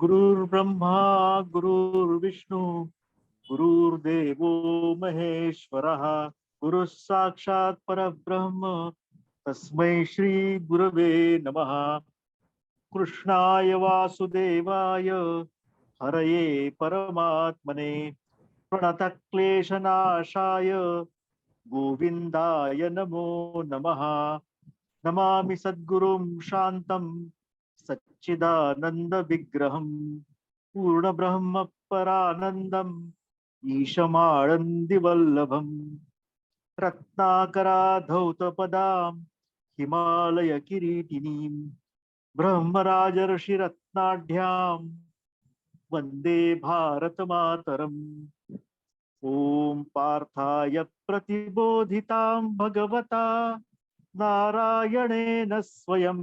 गुरुर्ब्रह्मा गुरुर्विष्णू गुरुर्देवो महेश्वरः गुरुः साक्षात् परब्रह्म तस्मै श्री गुरवे नमः। कृष्णाय वासुदेवाय हरये परमात्मने प्रणतक्लेशनाशाय गोविन्दाय नमो नमः। नमामि सद्गुरुं शान्तं सच्चिदानंद विग्रहं पूर्णब्रह्म परानन्दम् ईशमानन्दिवल्लभम् रत्नाकराधौतपदां हिमालय किरीटिनीं ब्रह्मराजर्षिरत्नाढ्यां वन्दे भारतमातरम्। ॐ पार्थाय प्रतिबोधितां भगवता नारायणेन स्वयं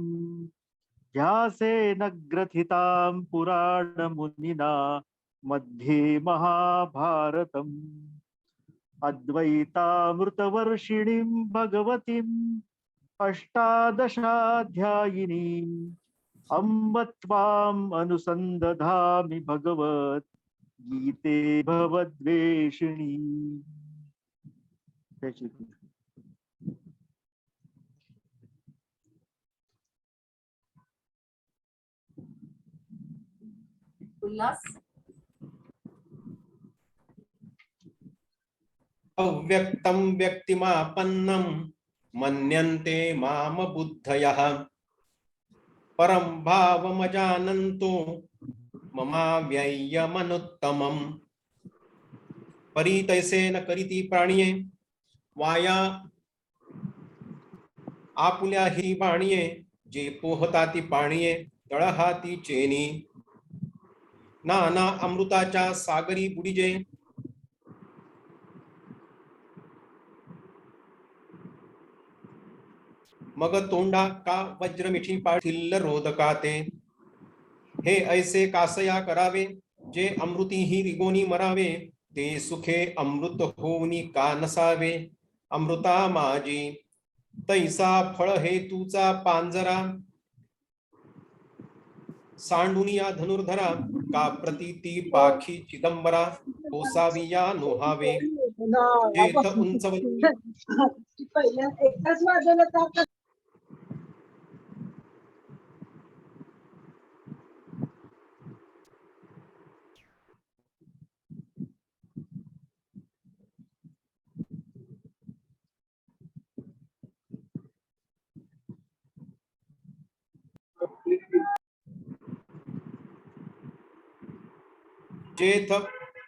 व्यासेन ग्रथितां पुराणमुनिना मध्ये महाभारतम्। अद्वैतामृतवर्षिणीं भगवतीम् अष्टादशाध्यायिनीम् अम्ब त्वाम् अनुसन्दधामि भगवत् गीते भवद्वेषिणी। जय श्री कृष्ण। उल्लास अव्यक्तं व्यक्तिमापन्नं मन्यन्ते माम बुद्धयः परं भावमजानन्तो ममाव्ययमनुत्तमम्। परितैसे न करीती प्राणिये वाया आपुल्या ही बाणिये जे पोहताती पाणिये तळहाती चेनी नाना अमृताच्या सागरी बुडीजे मग तोंडा का वज्रमिठी पाठिल्ल रोदकाते। हे ऐसे कासया करावे जे अमृती ही रिगोनी मरावे ते सुखे अमृत होऊनी का नसावे। अमृता माझी तैसा फळ हेतूचा पांजरा सांडुनिया धनुर्धरा का प्रतीती पाखी चिदंबरा कोसावी या नोहावे। जेथ उंचवली पहिल्या एकाच वाजवलं तर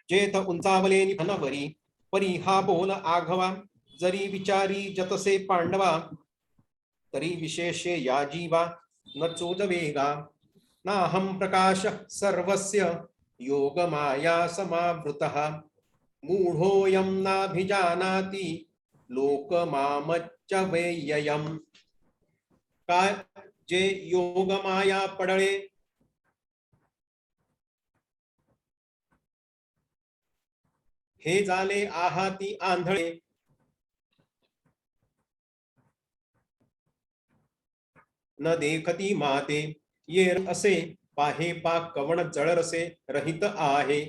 जेथ उंचावले निधनवरी परी हा बोल आघवा जरी विचारी जतसे पांडवा तरी विशेषे या जीवा न चोदवेगा नाहं प्रकाश सर्वस्य योग माया समावृतः मूढोऽयं नाभिजानाति लोकमामच्च व्ययम्। काय जे योग माया पडळे हे झाले आहाती आंधळे न देखती माते ये असे पाहे पाक कवण जळरसे रहित आहे।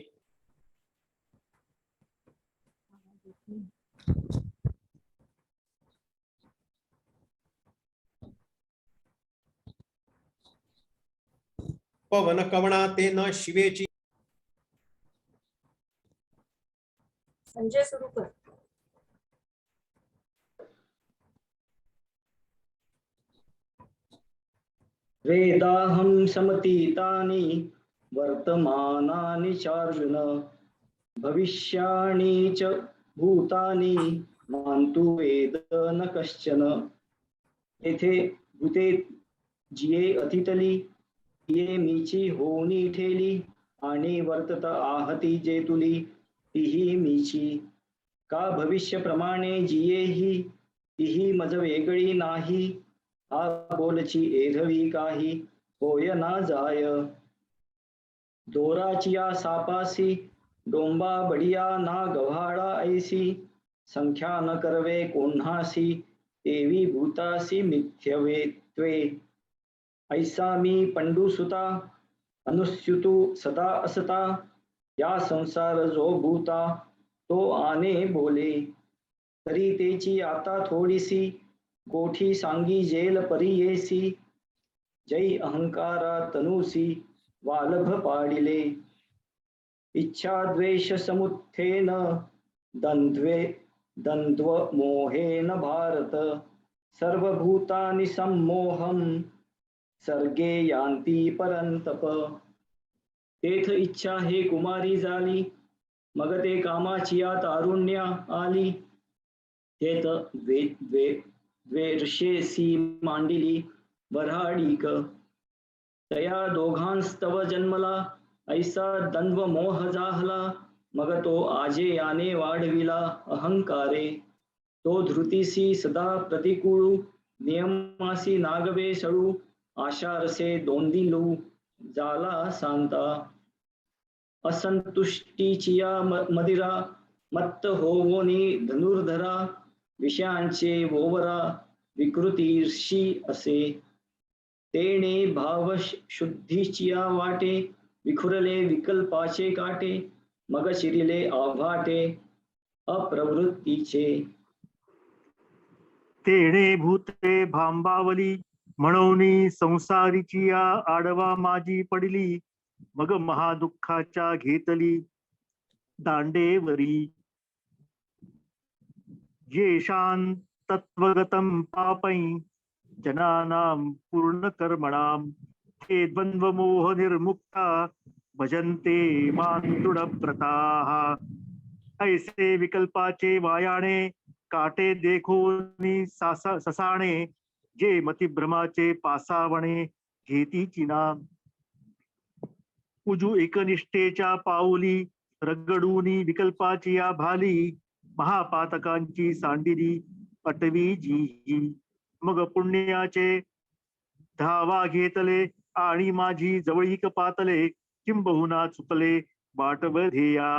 पवन कवणा ते न शिवेची संजय सुरू कर। वेदाहं समतीतानि वर्तमानानि चार्जुन भविष्याणि च भूतानि मान्तु वेद न कश्चन। येथे भूते जिये अतितली ये मीची होनी ठेली आणि वर्तत आहती जे तुली तीही मीची। का भविष्य प्रमाणे जिये ही तीही मज वेगळी नाही। हा बोलची एधवी काही होय ना जाय। दोराचिया सापासी डोंबा बडिया ना गव्हाळा ऐसी संख्या न करवे कोण्हासी देवी भूतासी मिथ्यवे त्वे। ऐसा मी पंडुसुता अनुस्युतू सदा असता या संसार जो भूता तो आने बोले तरी तेची आता थोडीसी गोठी सांगी जेल परी येसी जै अहंकारा तनुसी वालभ पाडिले इच्छा द्वेष समुत्थेन द्वंद्व मोहेन भारत सर्वभूतानि सम्मोहम सर्गे यान्ति परंतप तेथ इच्छा हे कुमारी झाली मग ते कामाची तारुण्य आली तेथ द्वेषेसी मांडिली वऱ्हाडिक तया दोघांस्तव जन्मला ऐसा द्वंद्व मोह जाहला मग तो आजे याने वाढविला अहंकारे तो धृतीसी सदा प्रतिकूळू नियमासी नागवे सळू आशारसे दोंदिलू जाला सांता असंतुष्टीचिया मदिरा मत्त होवोनी धनुर्धरा विषयांचे वोवरा विकृतीर्षी असे तेने भाव शुद्धीचिया वाटे विखुरले विकल्पाचे काटे मग शिरिले आभाटे अप्रवृत्तीचे तेणे भूते भांबावली म्हणून संसारीची या आडवा माझी पडली मग महादुःखाच्या घेतली दांडेवरी येषां तत्वगतं पापै जनानां पूर्ण कर्मणां ते द्वंद्व मोह निर्मुक्ता भजन्ते मां दृढव्रताः ऐसे विकल्पाचे वायाणे काटे देखोनी ससाणे जे मतिभ्रमाचे पासावणे घेतीची नाम उजू एकनिष्ठेच्या पाऊली रगडूनी विकल्पाची या भाली महापातकांची सांडिली अटवी जी मग पुण्याचे धावा घेतले आणि माझी जवळीक पातले किंबहुना चुकले वाटवधेया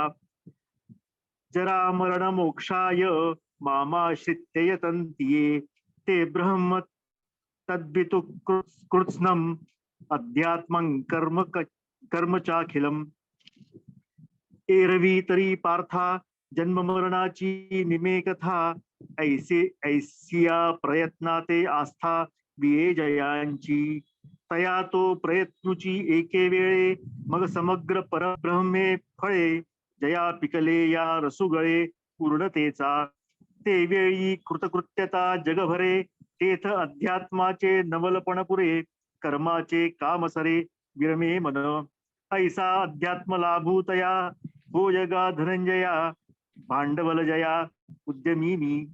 जरा मरण मोक्षाय मामाश्रित्ययतन्तिये ते ब्रह्म तद्वितु कृत्स्नम् अध्यात्मं कर्म चाखिलम् एरवी तरी पार्था जन्म मरणाची निमे कथा ऐसिया प्रयत्नाते आस्था विये जयांची तया तो प्रयत्नुची एके वेळे मग समग्र परब्रह्मे फळे जया पिकले या रसुगळे पूर्णतेचा ते वेळी कृतकृत्यता जगभरे तेथ अध्यात्माचे नवलपण पुरे कर्माचे कामसरे विरमे मन ऐसा अध्यात्म लाभूतया हो जगा धनंजया भांडवल जया उद्यमी मी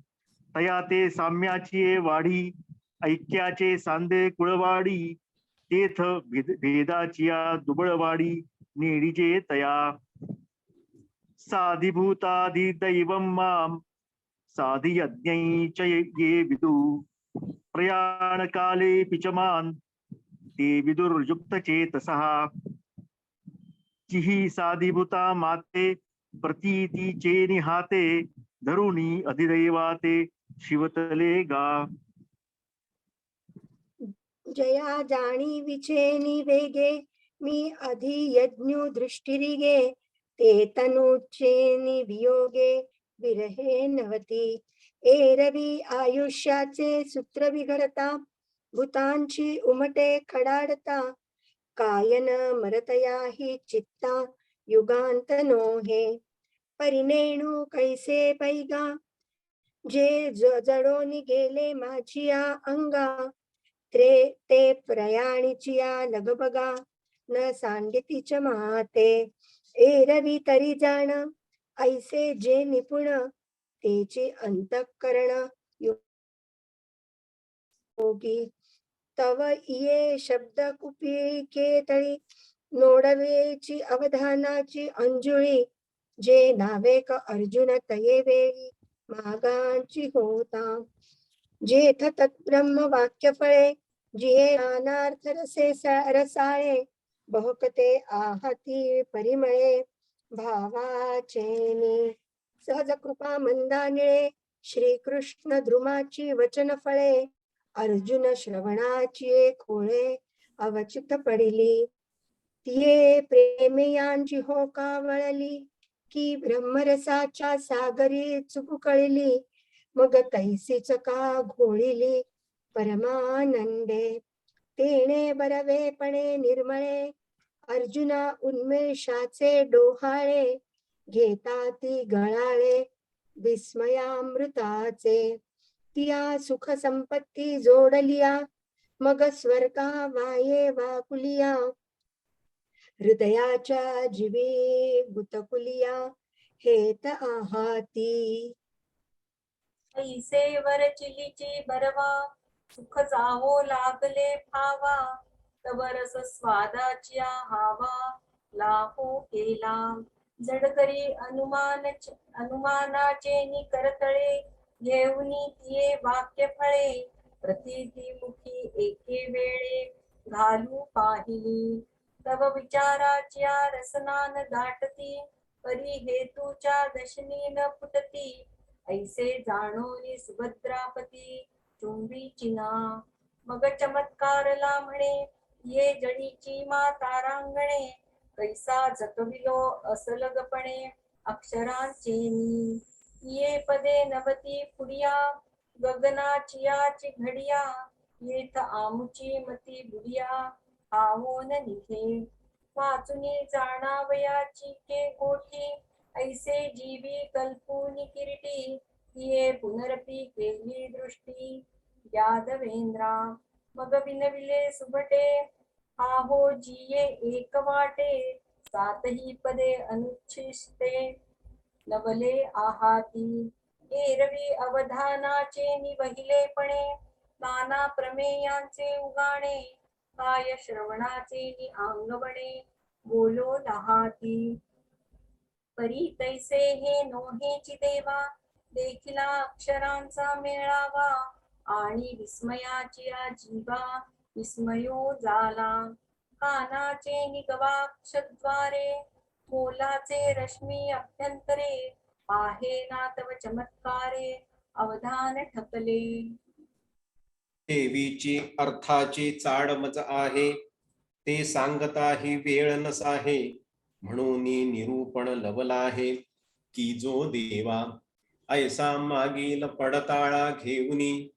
तया ते साम्याची वाढी ऐक्याचे सांदे कुळवाडी तेथ भेदाची दुबळवाडी नेडीचे तया साधिभूतादि दैवं मां साधि यज्ञै च ये विदु प्रयाण काले पिचमान ते विदुर्युक्त चेतसः चिहि साधिभूता माते प्रतीती चे निहाते धरुणी अधिदैवाते शिवतले गा जया जाणी विचेनी वेगे मी अधि यज्ञ दृष्टिरिगे ते तनुचेनी वियोगे विरहे नवती एरवी आयुष्याचे सूत्र बिघडता भूतांची उमटे खडाडता कायन मरतया ही चित्ता युगांत नोहे परिणेणू कैसे पैगा जे जडोनी गेले माझिया अंगा ते प्रयाणिचिया लगबगा न सांडितीच माते एरवी तरी जाण ऐसे जे निपुण तेचे अंतःकरण योगी तव ये शब्द कुपिके तळी नोडवेची अवधानाची अंजुळी जे नावेक अर्जुन तये वेळी मागांची होता जेथ तत्ब्रह्म वाक्य फळे जिये नानार्थ रसे रसाळे बहुकते आहती परिमळे भावाचेनी सहज कृपा मंदानिळे श्रीकृष्ण द्रुमाची वचन फळे अर्जुन श्रवणाची खोळे अवचित पडिली तिये प्रेमयांची होका वळली की ब्रह्मरसाच्या सागरी चुक कळली मग तैसीच का घोळिली परमानंदे तेणे बरवेपणे निर्मळे अर्जुना उन्मेषाचे डोहाळे घेता ती गळाळे विस्मयामृताचे तिया सुख संपत्ती जोडलिया मग स्वर्गा वाये वाकुलिया हृदयाच्या जीवी गुतकुलिया हेत आहाती ऐसे वरचिलीची बरवा सुख जावो लागले भावा तव रस स्वादाच्या हावा लाहो केला जडकरी अनुमानाचे निकरतळे घेऊनी तिये वाक्य फळे प्रतीती मुखी एके वेळे घालू पाहिली तव विचाराच्या रसनान दाटती परी हेतूच्या दशनी न फुटती ऐसे जाणोनी सुभद्रापती चुंबी चिना मग चमत्कारला म्हणे ये जडीची माता रांगणे कैसा जतविलो असलगपणे अक्षरांचेनी ये पदे नवती पुडिया गगनाचियाची घडिया येथ आमुची मती बुडिया आवोन निघे वाचुनी जाणावयाची के गोठी ऐसे जीवी कल्पूनी किरीटी ये पुनरपी केली दृष्टी यादवेंद्रा मग विनविले सुभटे आहो जिये एक वाटे सातही पदे अनुच्छिष्टे नवले आहाती एरवी अवधानाचे निवहिलेपणे नाना प्रमेयांचे उगाणे काय श्रवणाचे नि अंगवणे बोलो लहाती परी तैसे हे नोहेची देवा देखिला अक्षरांचा मेळावा आणि विस्मयाची जीवा विस्मयो झाला कानाचे निगवाक्षद्वारे मोलाचे रश्मी अभ्यंतरे आहे ना तव चमत्कारे अवधान ठकले देवीची अर्थाची चाडमज आहे ते सांगता ही वेळ नसाहे म्हणून निरूपण लवला आहे की जो देवा ऐसा मागील पडताळा घेऊनी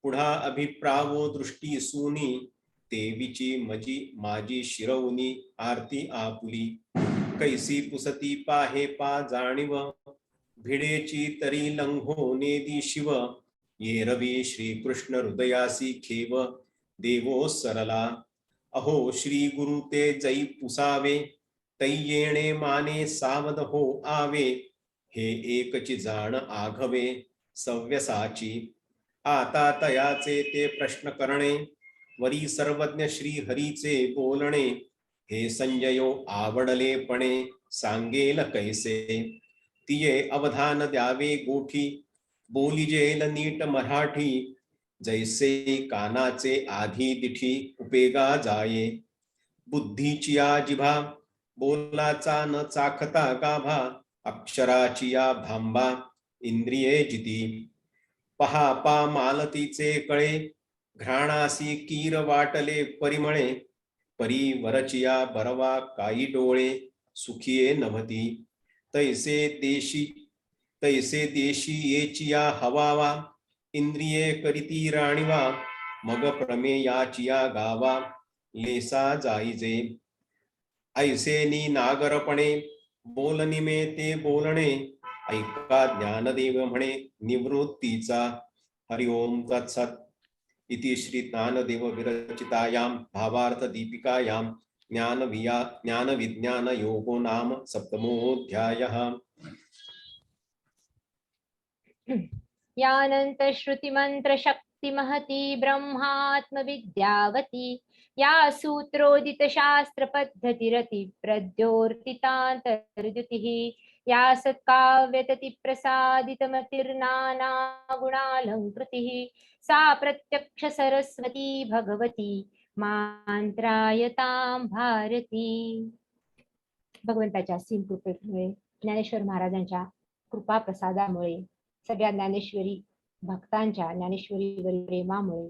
पुढा अभिप्रावो दृष्टी सुनी देवीची मजी माझी शिरवनी आरती आपुली कैसी पुसती पाहे पा जाणीव भिडेची तरी लंघोने दी शिव ये रवी श्री कृष्ण हृदयासी खेव देवो सरला अहो श्री गुरु ते जै पुसावे तै येणे माने सावध हो आवे हे एकची जाण आघवे सव्यसाची आता तयाचे ते प्रश्न करणे वरी सर्वज्ञ श्री हरीचे बोलणे हे संजयो आवडलेपणे सांगेल कैसे तिये अवधान द्यावे गोठी बोलिजेल नीट मराठी जैसे कानाचे आधी दिठी उपेगा जाये बुद्धीची या जिभा बोलाचा न चाखता गाभा अक्षराची या भांबा इंद्रिये जिती पहा पा मालतीचे कळे घ्राणासी कीर वाटले परिमळे परी वरचिया बरवा काही डोळे सुखिये नभती तैसे देशी येचिया हवावा इंद्रिये करीती राणीवा मग प्रमेयाचिया गावा लेसा जाईजे ऐसे नी नागरपणे बोलनिमे ते बोलणे ऐका ज्ञानदेव म्हणे निवृत्तीचा हरिओम तत्सत इति श्री ज्ञानदेव विरचितायां भावार्थ दीपिकायां ज्ञान विज्ञान योगो नाम सप्तमोऽध्यायः। यानंत श्रुति मंत्र शक्ति महती ब्रह्मात्म विद्यावती या सूत्रोदित शास्त्र पद्धतिरति प्रद्योर्तितान्तर्द्युतिः या सत्काव्यतति प्रसादितमतिर्नाना गुणालंकृतिः सा प्रत्यक्ष सरस्वती भगवती मांत्रायतां भारती। भगवंताच्या असीम कृपेमुळे ज्ञानेश्वर महाराजांच्या कृपा प्रसादामुळे सगळ्या ज्ञानेश्वरी भक्तांच्या ज्ञानेश्वरीवरील प्रेमामुळे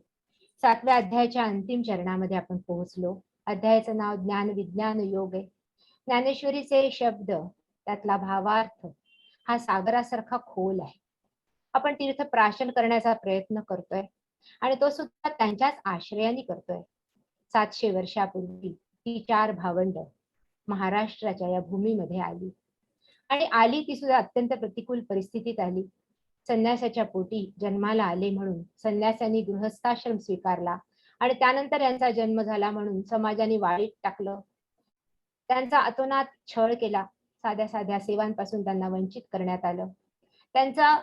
7व्या अध्यायाच्या अंतिम चरणामध्ये आपण पोहोचलो अध्यायाचं नाव ज्ञान विज्ञान योग आहे. ज्ञानेश्वरीचे शब्द, त्यातला भावार्थ हा सागरासारखा खोल आहे. आपण तीर्थ प्राशन करण्याचा प्रयत्न करतोय आणि तो सुद्धा त्यांच्याच आश्रयाने करतोय. 700 वर्षापूर्वी ही 4 भावंड महाराष्ट्राच्या या भूमीमध्ये आली आणि आली ती सुद्धा अत्यंत प्रतिकूल परिस्थितीत आली. संन्यासाच्या पोटी जन्माला आले म्हणून संन्यासांनी गृहस्थाश्रम स्वीकारला आणि त्यानंतर यांचा जन्म झाला म्हणून समाजाने वाळीत टाकलं. त्यांचा अतोनात छळ केला. साध्या साध्या सेवांपासून त्यांना वंचित करण्यात आलं. त्यांचा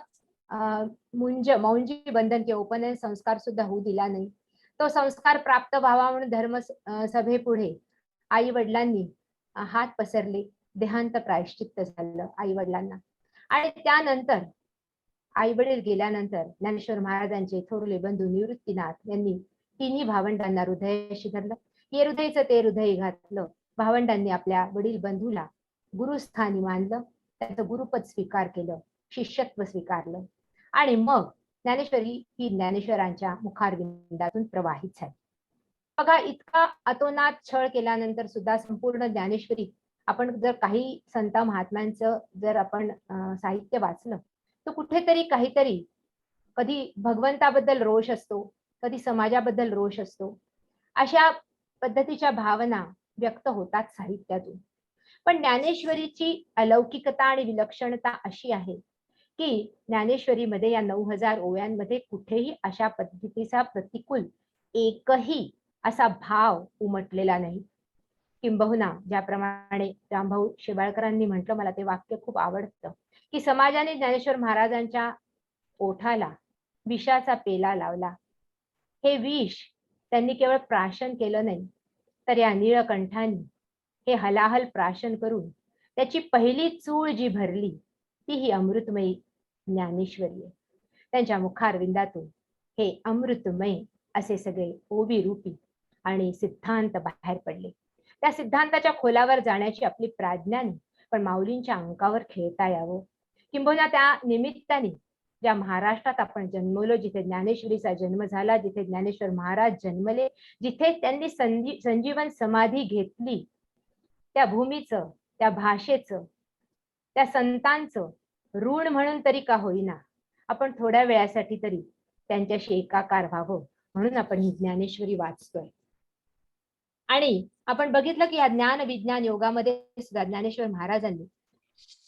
मौंजी बंधन किंवा उपनयन संस्कार सुद्धा होऊ दिला नाही. तो संस्कार प्राप्त व्हावा म्हणून धर्म सभेपुढे आई वडिलांनी हात पसरले. देहांत प्रायश्चित्त झालं आई वडिलांना. आणि त्यानंतर आई वडील गेल्यानंतर ज्ञानेश्वर महाराजांचे थोरले बंधू निवृत्तीनाथ यांनी तिन्ही भावंडांना हृदयाशी धरलं. हे हृदयचं ते हृदय घातलं. भावंडांनी आपल्या वडील बंधूला गुरुस्थानी मानलं. त्याचं गुरुपद स्वीकार केलं, शिष्यत्व स्वीकारलं आणि मग ज्ञानेश्वरी ही ज्ञानेश्वरांच्या मुखारविंदातून प्रवाहित झाली. बघा, इतका अतोनात छळ केल्यानंतर सुद्धा संपूर्ण ज्ञानेश्वरी, आपण जर काही संत महात्म्यांचं जर आपण साहित्य वाचलं तर कुठेतरी काहीतरी, कधी भगवंताबद्दल रोष असतो, कधी समाजाबद्दल रोष असतो. अशा पद्धतीच्या भावना व्यक्त होतात साहित्यातून. पण ज्ञानेश्वरीची अलौकिकता आणि विलक्षणता अशी आहे की ज्ञानेश्वरीमध्ये या 9000 ओव्यांमध्ये कुठेही अशा पद्धतीचा प्रतिकूल एकही असा भाव उमटलेला नाही. किंबहुना ज्याप्रमाणे रामभाऊ शेवाळकरांनी म्हटलं, मला ते वाक्य खूप आवडतं, की समाजाने ज्ञानेश्वर महाराजांच्या ओठाला विषाचा पेला लावला. हे विष त्यांनी केवळ प्राशन केलं नाही, तर या नीळकंठांनी हे हलाहल प्राशन करून त्याची पहिली चूळ जी भरली ती ही अमृतमयी ज्ञानेश्वरी आहे. त्यांच्या मुखारविंदातून हे अमृतमय असे सगळे ओवी रूपी आणि सिद्धांत बाहेर पडले. त्या सिद्धांताच्या खोलावर जाण्याची आपली प्राज्ञा नाही, पण माऊलींच्या अंकावर खेळता यावं. किंबहुना त्या निमित्ताने ज्या महाराष्ट्रात आपण जन्मलो, जिथे ज्ञानेश्वरीचा जन्म झाला, जिथे ज्ञानेश्वर महाराज जन्मले, जिथे त्यांनी संजीवन समाधी घेतली, त्या भूमीचं, त्या भाषेचं, त्या संतांचं ऋण म्हणून तरी का होईना आपण थोड्या वेळासाठी तरी त्यांच्याशी एकाकार व्हावं, म्हणून आपण ही ज्ञानेश्वरी वाचतोय. आणि आपण बघितलं की या ज्ञान विज्ञान योगामध्ये सुद्धा ज्ञानेश्वर महाराजांनी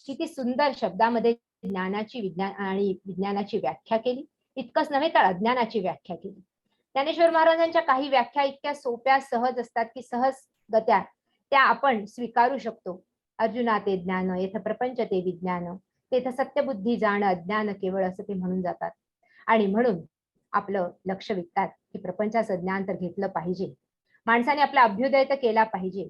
किती सुंदर शब्दामध्ये ज्ञानाची विज्ञान आणि विज्ञानाची व्याख्या केली. इतकंच नव्हे तर अज्ञानाची व्याख्या केली. ज्ञानेश्वर महाराजांच्या काही व्याख्या इतक्या सोप्या सहज असतात की सहजगत्या त्या आपण स्वीकारू शकतो. अर्जुना ते ज्ञान येथ प्रपंच ते विज्ञान, तेथ सत्यबुद्धी जाण अज्ञान केवळ, असं ते म्हणून जातात. आणि म्हणून आपलं लक्ष विकतात की प्रपंचाचं ज्ञान तर घेतलं पाहिजे, माणसाने आपला अभ्युदय तर केला पाहिजे,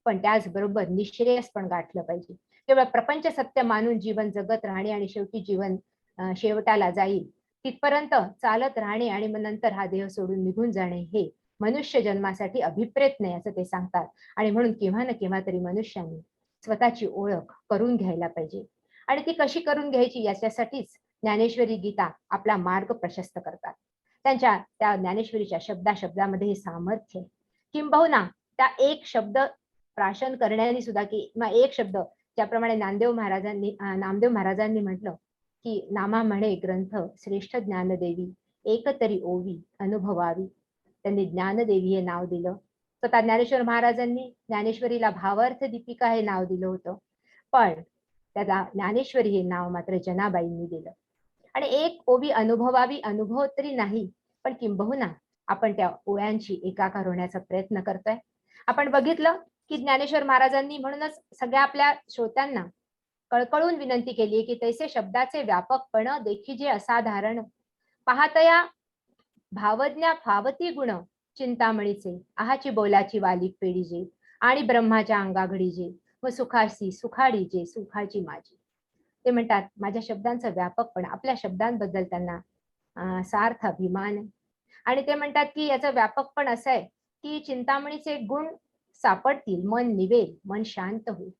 पण त्याचबरोबर निश्रेयस पण गाठलं पाहिजे. केवळ प्रपंच सत्य मानून जीवन जगत राहणे आणि शेवटी जीवन शेवटाला जाईल तिथपर्यंत चालत राहणे आणि मग नंतर हा देह सोडून निघून जाणे हे मनुष्य जन्मासाठी अभिप्रेत नाही, असं ते सांगतात. आणि म्हणून केव्हा ना केव्हा तरी मनुष्याने स्वतःची ओळख करून घ्यायला पाहिजे. आणि ती कशी करून घ्यायची याच्यासाठीच ज्ञानेश्वरी गीता आपला मार्ग प्रशस्त करतात. त्यांच्या त्या ज्ञानेश्वरीच्या शब्दामध्ये हे सामर्थ्य आहे. किंबहुना त्या एक शब्द प्राशन करण्याने सुद्धा, की एक शब्द, ज्याप्रमाणे नामदेव महाराजांनी म्हटलं की नामा म्हणे ग्रंथ श्रेष्ठ ज्ञानदेवी, एक तरी ओवी अनुभवावी. त्यांनी ज्ञानदेवी हे नाव दिलं. स्वतः ज्ञानेश्वर महाराजांनी ज्ञानेश्वरीला भावार्थ दीपिका हे नाव दिलं होतं, पण त्याला ज्ञानेश्वरी हे नाव मात्र जनाबाईंनी दिलं. आणि एक ओवी अनुभवावी, अनुभव तरी नाही पण किंबहुना आपण त्या ओव्यांची एकाकार होण्याचा प्रयत्न करतोय. आपण बघितलं की ज्ञानेश्वर महाराजांनी म्हणूनच सगळ्या आपल्या श्रोत्यांना कळकळून विनंती केली की तैसे शब्दाचे व्यापकपण देखीजे असाधारण, पाहतया भावज्ञा फावती गुण चिंतामणीचे, आहाची बोलाची वालिक पेढीजे आणि ब्रह्माच्या अंगाघडीजे व सुखाशी सुखाडीजे सुखाची माझी. ते म्हणतात माझ्या शब्दांचं व्यापकपण, आपल्या शब्दांबद्दल त्यांना सार्थ अभिमान आहे. आणि ते म्हणतात की याचं व्यापकपण असं आहे की चिंतामणीचे गुण सापडतील, मन निवेल, मन शांत होईल,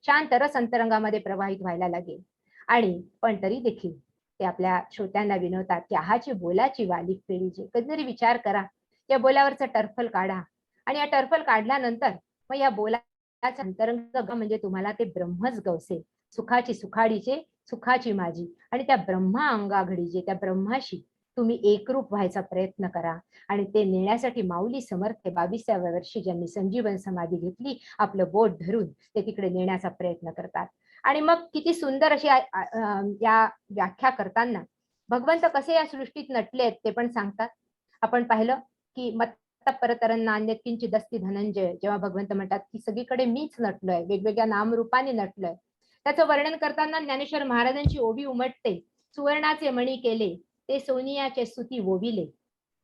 शांत रस अंतरंगामध्ये प्रवाहित व्हायला लागेल. आणि पण तरी देखील ते आपल्या श्रोत्यांना विनवतात की आहाची बोलाची वालिक पेढीजे. कधीतरी विचार करा, या बोलावरचा टर्फल काढा आणि या टर्फल काढल्यानंतर मग या बोलाचा अंतरंग म्हणजे तुम्हाला ते ब्रह्मच गवसे, सुखाची सुखाडीचे, सुखाची माझी, आणि त्या ब्रह्मा अंगाघडीचे त्या ब्रह्माशी तुम्ही एकरूप व्हायचा प्रयत्न करा. आणि ते नेण्यासाठी माऊली समर्थ 22व्या वर्षी ज्यांनी संजीवन समाधी घेतली, आपलं बोट धरून ते तिकडे नेण्याचा प्रयत्न करतात. आणि मग किती सुंदर अशी या व्याख्या करताना भगवंत कसे या सृष्टीत नटले आहेत ते पण सांगतात. आपण पाहिलं की मत्त परतरन नान्यत किंचित अस्ति धनंजय, जेव्हा भगवंत म्हणतात की सगळीकडे मीच नटलोय, वेगवेगळ्या नामरूपाने नटलोय, त्याचं वर्णन करताना ज्ञानेश्वर महाराजांची ओवी उमटते. सुवर्णाचे मणी केले ते सोनियाचे स्तुती वोविले,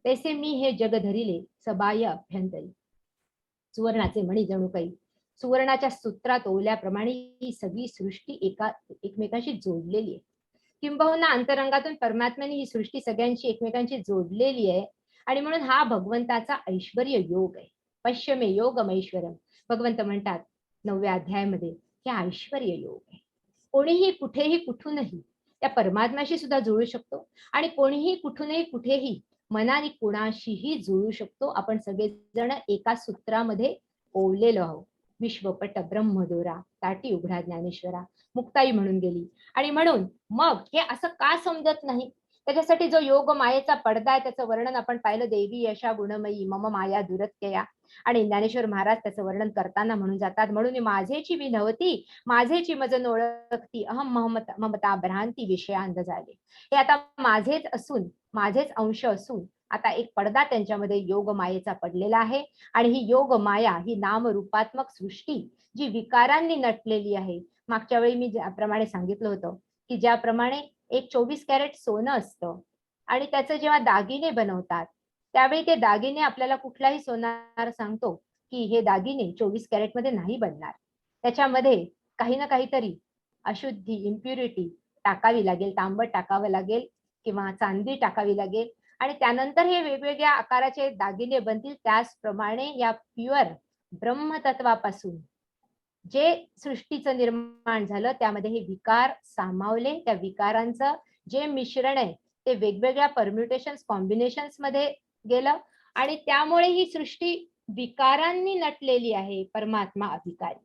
तैसे मी हे जग धरिले सबाय अभ्यंतरी. सुवर्णाचे मणी जणू काही सुवर्णाच्या सूत्रात ओवल्याप्रमाणे ही सगळी सृष्टी एकमेकांशी जोडलेली आहे. किंबहुना अंतरंगातून परमात्म्याने ही सृष्टी सगळ्यांची एकमेकांची जोडलेली आहे. आणि म्हणून हा भगवंताचा ऐश्वर्य योग आहे. पश्चिमे योगम ऐश्वर्यम, भगवंत म्हणतात 9व्या अध्यायामध्ये, हे ऐश्वर्य योग आहे. कोणीही कुठेही कुठूनही त्या परमात्म्याशी सुद्धा जुळू शकतो आणि कोणीही कुठूनही कुठेही मनाने कुणाशीही जुळू शकतो. आपण सगळेजण एका सूत्रामध्ये ओवलेलो आहोत. विश्वपट ब्रह्मदोरा ताटी उघडा ज्ञानेश्वरा, मुक्ताई म्हणून गेली. आणि म्हणून मग हे असं का समजत नाही, त्याच्यासाठी जो योग मायेचा पडदा आहे त्याचं वर्णन आपण पाहिलं. देवी यशा गुणमयी मम माया दुरत्यया. आणि ज्ञानेश्वर महाराज त्याचं वर्णन करताना म्हणून जातात, म्हणून माझेची मी नव्हती, माझेची मज न ओळखती, अहम ममता भ्रांती विषयांध झाले. हे आता माझेच असून, माझेच अंश असून आता एक पडदा त्यांच्यामध्ये योग मायेचा पडलेला आहे. आणि ही योग माया ही नामरूपात्मक सृष्टी जी विकारांनी नटलेली आहे. मागच्या वेळी मी ज्याप्रमाणे सांगितलं होतं की ज्याप्रमाणे एक 24 कॅरेट सोनं असतं आणि त्याचं जेव्हा दागिने बनवतात त्यावेळी ते दागिने आपल्याला कुठलाही सोनार सांगतो की हे दागिने 24 कॅरेट मध्ये नाही बनणार, त्याच्यामध्ये काही ना काहीतरी अशुद्धी, इम्प्युरिटी टाकावी लागेल, तांबट टाकावं लागेल किंवा चांदी टाकावी लागेल आणि त्यानंतर हे वेगवेगळ्या आकाराचे दागिने बनतील. त्याचप्रमाणे या प्युअर ब्रह्मतत्वापासून जे सृष्टीचं निर्माण झालं त्यामध्ये हे विकार सामावले. त्या विकारांचं जे मिश्रण आहे ते वेगवेगळ्या परम्युटेशन्स, कॉम्बिनेशन्स मध्ये गेलं आणि त्यामुळे ही सृष्टी विकारांनी नटलेली आहे. परमात्मा अविकारी.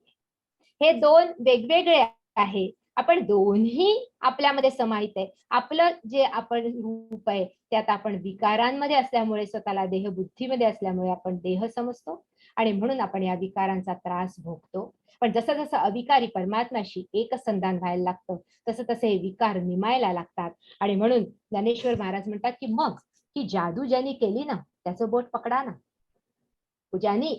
हे दोन वेगवेगळे आहे. आपण दोन्ही आपल्यामध्ये समाहित आहे. आपलं जे आपण रूप आहे त्यात आपण विकारांमध्ये असल्यामुळे, स्वतःला देह बुद्धीमध्ये असल्यामुळे आपण देह समजतो आणि म्हणून आपण या विकारांचा त्रास भोगतो. पण जसं जसं अविकारी परमात्म्याशी एकसंधान व्हायला लागतं तसं तसे हे विकार निमायला लागतात. आणि म्हणून ज्ञानेश्वर महाराज म्हणतात की मग ही जादू ज्यांनी केली ना त्याचं बोट पकडा ना. ज्यांनी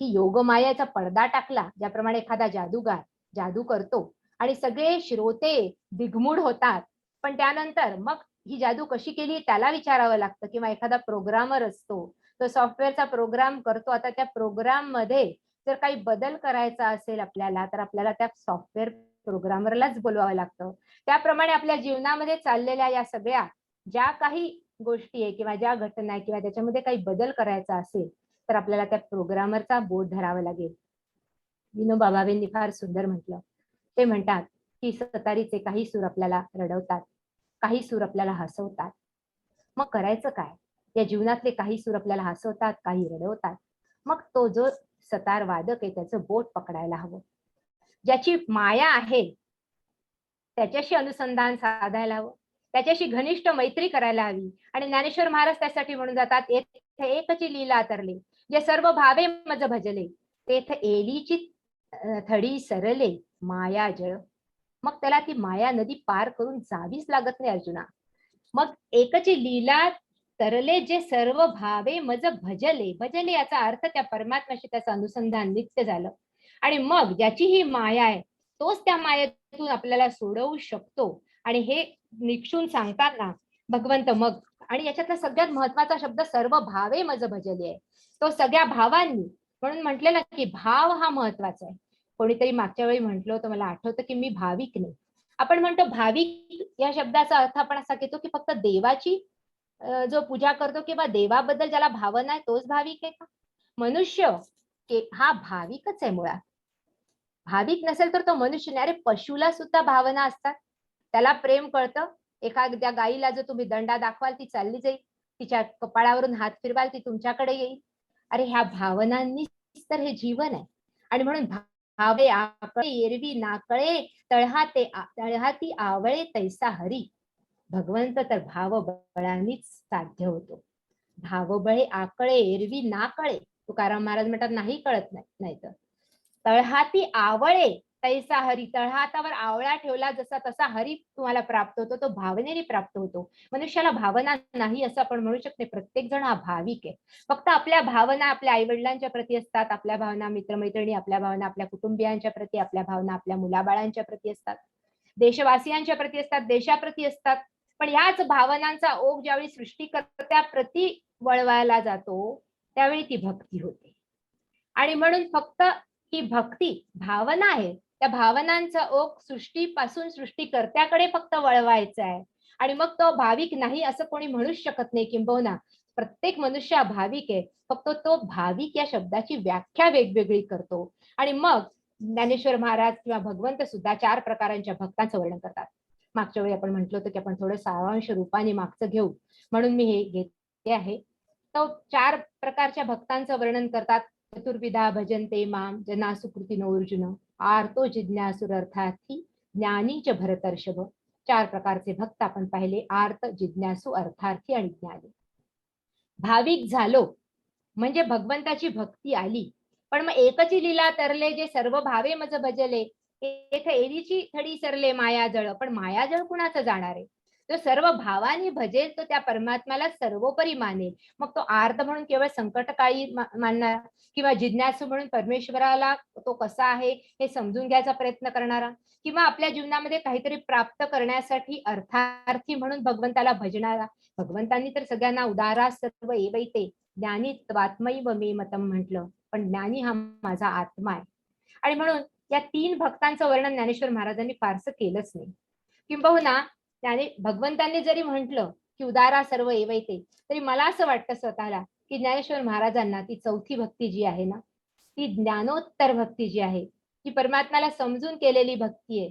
ही योगमायाचा पडदा टाकला, ज्याप्रमाणे एखादा जादूगार जादू करतो आणि सगळे श्रोते दिग्मूढ होतात, पण त्यानंतर मग ही जादू कशी केली त्याला विचारावं लागतं. किंवा एखादा प्रोग्रामर असतो, तो सॉफ्टवेअरचा प्रोग्राम करतो. आता त्या प्रोग्राम मध्ये जर काही बदल करायचा असेल आपल्याला तर आपल्याला त्या सॉफ्टवेअर प्रोग्रामरलाच बोलवावं लागतं. त्याप्रमाणे आपल्या जीवनामध्ये चाललेल्या या सगळ्या ज्या काही गोष्टी आहे किंवा ज्या घटना आहे किंवा त्याच्यामध्ये काही बदल करायचा असेल तर आपल्याला त्या प्रोग्रामरचा बोट धरावा लागेल. विनोबा भावेंनी फार सुंदर म्हटलं. ते म्हणतात की सतारीचे काही सूर आपल्याला रडवतात, काही सूर आपल्याला हसवतात. मग करायचं काय? या जीवनातले काही सूर आपल्याला हसवतात, काही रडवतात. मग तो जो सतार वादक आहे त्याचं बोट पकडायला हवं. ज्याची माया आहे त्याच्याशी अनुसंधान साधायला हवं, त्याच्याशी घनिष्ठ मैत्री करायला हवी. आणि ज्ञानेश्वर महाराज त्यासाठी म्हणून जातात, येथे एकची लीला तरले जे सर्व भावे मज भजले, तेथ एलीची थडी सरले माया जळ. मग त्याला ती माया नदी पार करून जावीच लागत नाही अर्जुना. मग एकची लीला तरले जे सर्व भावे मज भजले, भजले याचा अर्थ त्या परमात्म्याशी त्याचं अनुसंधान नित्य झालं. आणि मग ज्याची ही माया आहे तोच त्या मायेतून आपल्याला सोडवू शकतो. आणि हे निक्षून सांगताना भगवंत मग, आणि याच्यातला सगळ्यात महत्वाचा शब्द सर्व भावे मज भजले आहे. तो सगळ्या भावांनी, म्हणून म्हटलेलं की भाव हा महत्वाचा आहे. कोणीतरी मागच्या वेळी म्हटलं होतं, मला आठवतं की मी भाविक नाही. आपण म्हणतो भाविक या शब्दाचा अर्थ आपण असा घेतो की फक्त देवाची जो पूजा करतो किंवा देवाबद्दल ज्याला भावना आहे तोच भाविक आहे का? मनुष्य हा भाविकच आहे मुळात. भाविक नसेल तर तो मनुष्य नाही. अरे पशुला सुद्धा भावना असतात, त्याला प्रेम कळतं. एखाद्या गाईला जर तुम्ही दंडा दाखवाल ती चालली जाईल, तिच्या कपाळावरून हात फिरवाल ती तुमच्याकडे येईल. अरे ह्या भावनांनीच तर हे जीवन आहे. आणि म्हणून भावे आकळे एरवी नाकळे, तळहाती आवळे तैसा हरी. भगवंत तर भावबळानेच साध्य होतो. भावबळे आकळे एरवी नाकळे, तुकाराम महाराज म्हणतात नाही कळत नाही तर तळहाती आवळे तैसा हरी. तळहातावर आवळा ठेवला जसा तसा हरी तुम्हाला प्राप्त होतो, तो भावनेने प्राप्त होतो. मनुष्याला भावना नाही असं आपण म्हणू शकते. प्रत्येक जण हा भाविक आहे. फक्त आपल्या भावना आपल्या आई वडिलांच्या प्रती असतात, आपल्या भावना मित्रमैत्रिणी, आपल्या भावना आपल्या कुटुंबियांच्या प्रती, आपल्या भावना आपल्या मुलाबाळांच्या प्रती असतात, देशवासियांच्या प्रती असतात, देशाप्रती असतात. पण याच भावनांचा ओघ ज्यावेळी सृष्टीकर्त्याप्रती वळवायला जातो त्यावेळी ती भक्ती होते. आणि म्हणून फक्त ही भक्ती भावना आहे, त्या भावनांचा ओघ सृष्टीपासून सृष्टीकर्त्याकडे फक्त वळवायचा आहे. आणि मग तो भाविक नाही असं कोणी म्हणूच शकत नाही. किंबहुना प्रत्येक मनुष्य हा भाविक आहे, फक्त तो भाविक या शब्दाची व्याख्या वेगवेगळी करतो. आणि मग ज्ञानेश्वर महाराज किंवा भगवंत सुद्धा 4 प्रकारांच्या भक्तांचं वर्णन करतात. मागच्या वेळी आपण म्हटलं होतं की आपण थोडं सारांश रूपाने मागचं घेऊ, म्हणून मी हे घेते आहे. तो 4 प्रकारच्या भक्तांचं वर्णन करतात. चतुर्विधा भजन्ते माम जना सुकृतिनो अर्जुन, आर्तो जिज्ञासुरर्थार्थी ज्ञानी च भरतर्षभ. 4 प्रकारचे भक्त आपण पाहिले, आर्त, जिज्ञासू, अर्थार्थी आणि ज्ञानी. भाविक झालो म्हणजे भगवंताची भक्ती आली. पण मग एकची लीला तरले जे सर्व भावे मज भजले, येथे एरीची थडी सरले मायाजळ. पण मायाजळ कुणाचं जाणार आहे? तो सर्व भावाने भजेल तो त्या परमात्म्याला सर्वोपरी मानेल. मग तो आर्त म्हणून केवळ संकटकाळी मानणारा, किंवा जिज्ञासू म्हणून परमेश्वराला तो कसा आहे हे समजून घ्यायचा प्रयत्न करणारा, किंवा आपल्या जीवनामध्ये काहीतरी प्राप्त करण्यासाठी अर्थार्थी म्हणून भगवंताला भजणारा. भगवंतांनी तर सगळ्यांना उदारा सर्व एवैते ज्ञानी त्वात्मैव मे मतम म्हटलं, पण ज्ञानी हा माझा आत्मा आहे. आणि म्हणून या 3 भक्तांचं वर्णन ज्ञानेश्वर महाराजांनी फारसं केलंच नाही. किंबहुना भगवंतांनी जरी म्हटलं की उदारा सर्व एवैते, तरी मला असं वाटतं स्वतःला की ज्ञानेश्वर महाराजांना ती 4थी भक्ती जी आहे ना, ती ज्ञानोत्तर भक्ती जी आहे, ती परमात्म्याला समजून केलेली भक्ती आहे,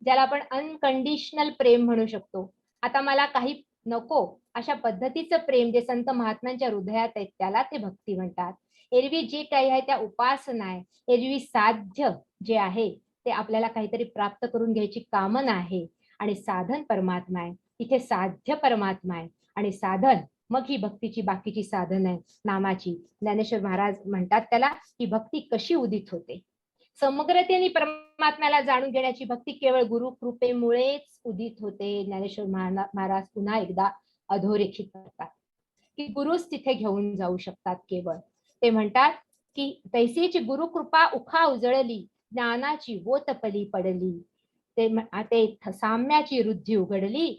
ज्याला आपण अनकंडिशनल प्रेम म्हणू शकतो. आता मला काही नको अशा पद्धतीचं प्रेम जे संत महात्म्यांच्या हृदयात आहे त्याला ते भक्ती म्हणतात. एरवी जे काही आहे त्या उपासना आहे. एरवी साध्य जे आहे ते आपल्याला काहीतरी प्राप्त करून घ्यायची कामना आहे, आणि साधन परमात्मा आहे. तिथे साध्य परमात्मा आहे आणि साधन मग ही भक्तीची बाकीची साधन आहे नामाची. ज्ञानेश्वर महाराज म्हणतात त्याला ही भक्ती कशी उदित होते. समग्रतेने परमात्म्याला जाणून घेण्याची भक्ती केवळ गुरु कृपेमुळेच उदित होते. ज्ञानेश्वर महाराज पुन्हा एकदा अधोरेखित करतात की गुरुच तिथे घेऊन जाऊ शकतात केवळ. ते म्हणतात की तैसीची गुरु कृपा उखा उजळली, ज्ञानाची वोतपली पडली. ते साम्याची रुद्धी उघडली,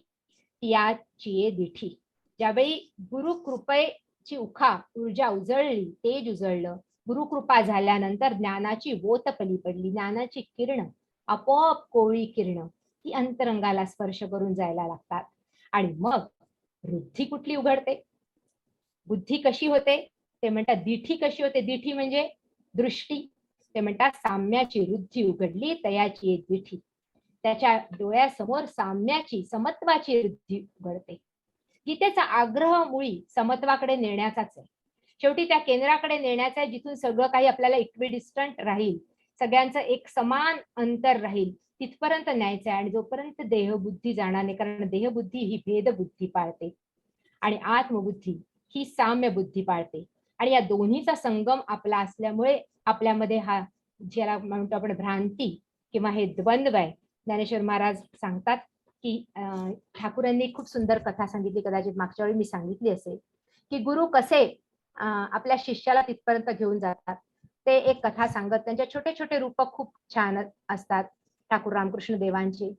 त्याची दिठी. ज्यावेळी गुरु कृपेची उखा ऊर्जा उजळली, तेज उजळलं, गुरुकृपा झाल्यानंतर ज्ञानाची वोतपली पडली. ज्ञानाची किरण आपोआप कोवळी किरण ती अंतरंगाला स्पर्श करून जायला लागतात. आणि मग रुद्धी कुठली उघडते, बुद्धी कशी होते, ते म्हणतात दिठी कशी होते. दिठी म्हणजे दृष्टी. ते म्हणतात साम्याची रुद्धी उघडली, तयाची एक दिठी. त्याच्या डोळ्यासमोर साम्याची समत्वाची रुद्धी उघडते. गीतेचा आग्रह मुळी समत्वाकडे नेण्याचाच आहे. शेवटी त्या केंद्राकडे नेण्याचा आहे जिथून सगळं काही आपल्याला इक्विडिस्टंट राहील, सगळ्यांचं एक समान अंतर राहील, तिथपर्यंत न्यायचं आहे. आणि जोपर्यंत देहबुद्धी जाणार नाही, कारण देहबुद्धी ही भेदबुद्धी पाळते आणि आत्मबुद्धी ही साम्य बुद्धी पाळते. आणि या दोन्हीचा संगम आपला असल्यामुळे आपल्यामध्ये हा ज्याला म्हणतो आपण भ्रांती किंवा हे द्वंद्व आहे. ज्ञानेश्वर महाराज सांगतात की ठाकूरांनी खूप सुंदर कथा सांगितली, कदाचित मागच्या वेळी मी सांगितली असेल, की गुरु कसे आपल्या शिष्याला तिथपर्यंत घेऊन जातात. ते एक कथा सांगत, त्यांचे छोटे छोटे रूप खूप छान असतात ठाकूर रामकृष्ण देवांचे.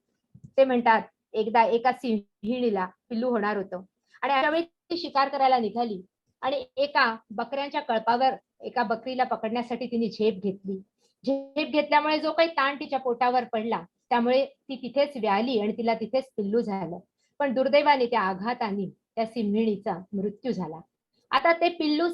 ते म्हणतात एकदा एका सिंहिणीला पिल्लू होणार होतं आणि अशावेळी ती शिकार करायला निघाली आणि एका बकऱ्यांच्या कळपावर एका बकरीला पकडण्यासाठी तिने झेप घेतली. झेप घेतल्यामुळे जो काही ताण तिच्या पोटावर पडला त्यामुळे ती तिथेच व्याली आणि तिला तिथेच पिल्लू झालं. पण दुर्दैवाने त्या आघाताने त्या सिंहिणीचा मृत्यू झाला. आता ते पिल्लू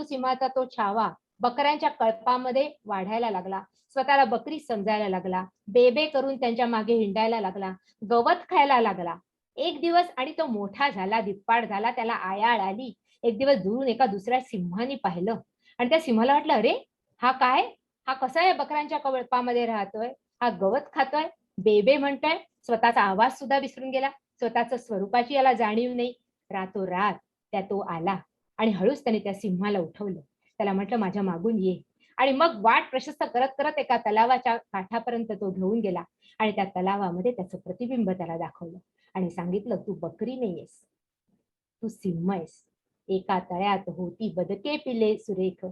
सिंहाचा तो छावा बकऱ्यांच्या कळपामध्ये वाढायला लागला, स्वतःला बकरी समजायला लागला, बेबे करून त्यांच्या मागे हिंडायला लागला, गवत खायला लागला. एक दिवस आणि तो मोठा झाला, धिप्पाड झाला, त्याला आयाळ आली. एक दिवस दुरून एका दुसऱ्या सिंहाने पाहिलं आणि त्या सिंहाला वाटलं, अरे हा काय, हा कसा आहे बकऱ्यांच्या कळपामध्ये राहतोय, हा गवत खातोय, बेबे म्हणतोय, स्वतःचा आवाज सुद्धा विसरून गेला, स्वतःच्या स्वरूपाची याला जाणीव नाही. रातोरात तो आला आणि हळूच त्याने त्या सिंहाला उठवलं. त्याला म्हटलं, माझ्या मागून ये. आणि मग वाट प्रशस्त करत करत एका तलावाच्या काठापर्यंत तो घेऊन गेला आणि त्या तलावामध्ये त्याचं प्रतिबिंब त्याला दाखवलं आणि सांगितलं, तू बकरी नाहीयेस, तू सिंह आहेस. एका तळ्यात होती बदके पिले सुरेख,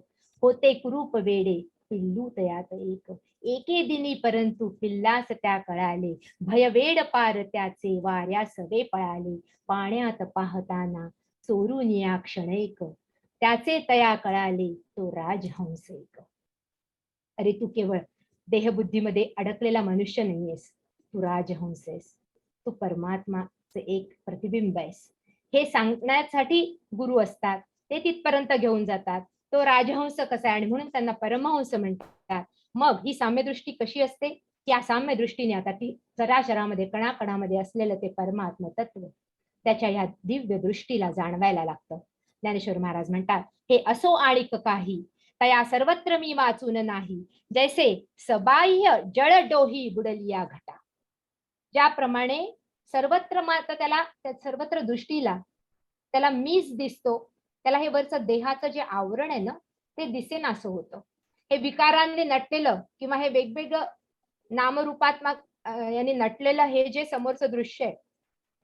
होते कुरूप वेडे पिल्लू तयात एक. एके दिनी परंतु पिल्लास त्या कळाले, भयवेड पार त्याचे वाऱ्या सवे पळाले. पाण्यात पाहताना चोरून या क्षणैक, त्याचे तया कळाले तो राजहंस एक. अरे तू केवळ देहबुद्धीमध्ये अडकलेला मनुष्य नाहीयेस, तू राजहंस आहेस, तू परमात्माचे एक प्रतिबिंब आहेस. हे सांगण्यासाठी गुरु असतात, ते तिथपर्यंत घेऊन जातात तो राजहंस कसा आहे, आणि म्हणून त्यांना परमहंस म्हणतात. मग ही साम्यदृष्टी कशी असते, या साम्य दृष्टीने आता ती चराचरामध्ये कणाकणामध्ये असलेलं ते परमात्म तत्व त्याच्या ह्या दिव्य दृष्टीला जाणवायला लागतं. ज्ञानेश्वर महाराज म्हणतात, हे असो आणिक काही तया सर्वत्र मी वाचून नाही, जैसे सबाह्य जळ डोही बुडलिया घटा. ज्याप्रमाणे सर्वत्र मात्र त्याला त्या सर्वत्र दृष्टीला त्याला मीच दिसतो, त्याला हे वरचं देहाचं जे आवरण आहे ना ते दिसेनासं होतं. हे विकारांनी नटलेलं किंवा हे वेगवेगळं नामरूपात्मक यांनी नटलेलं हे जे समोरचं दृश्य आहे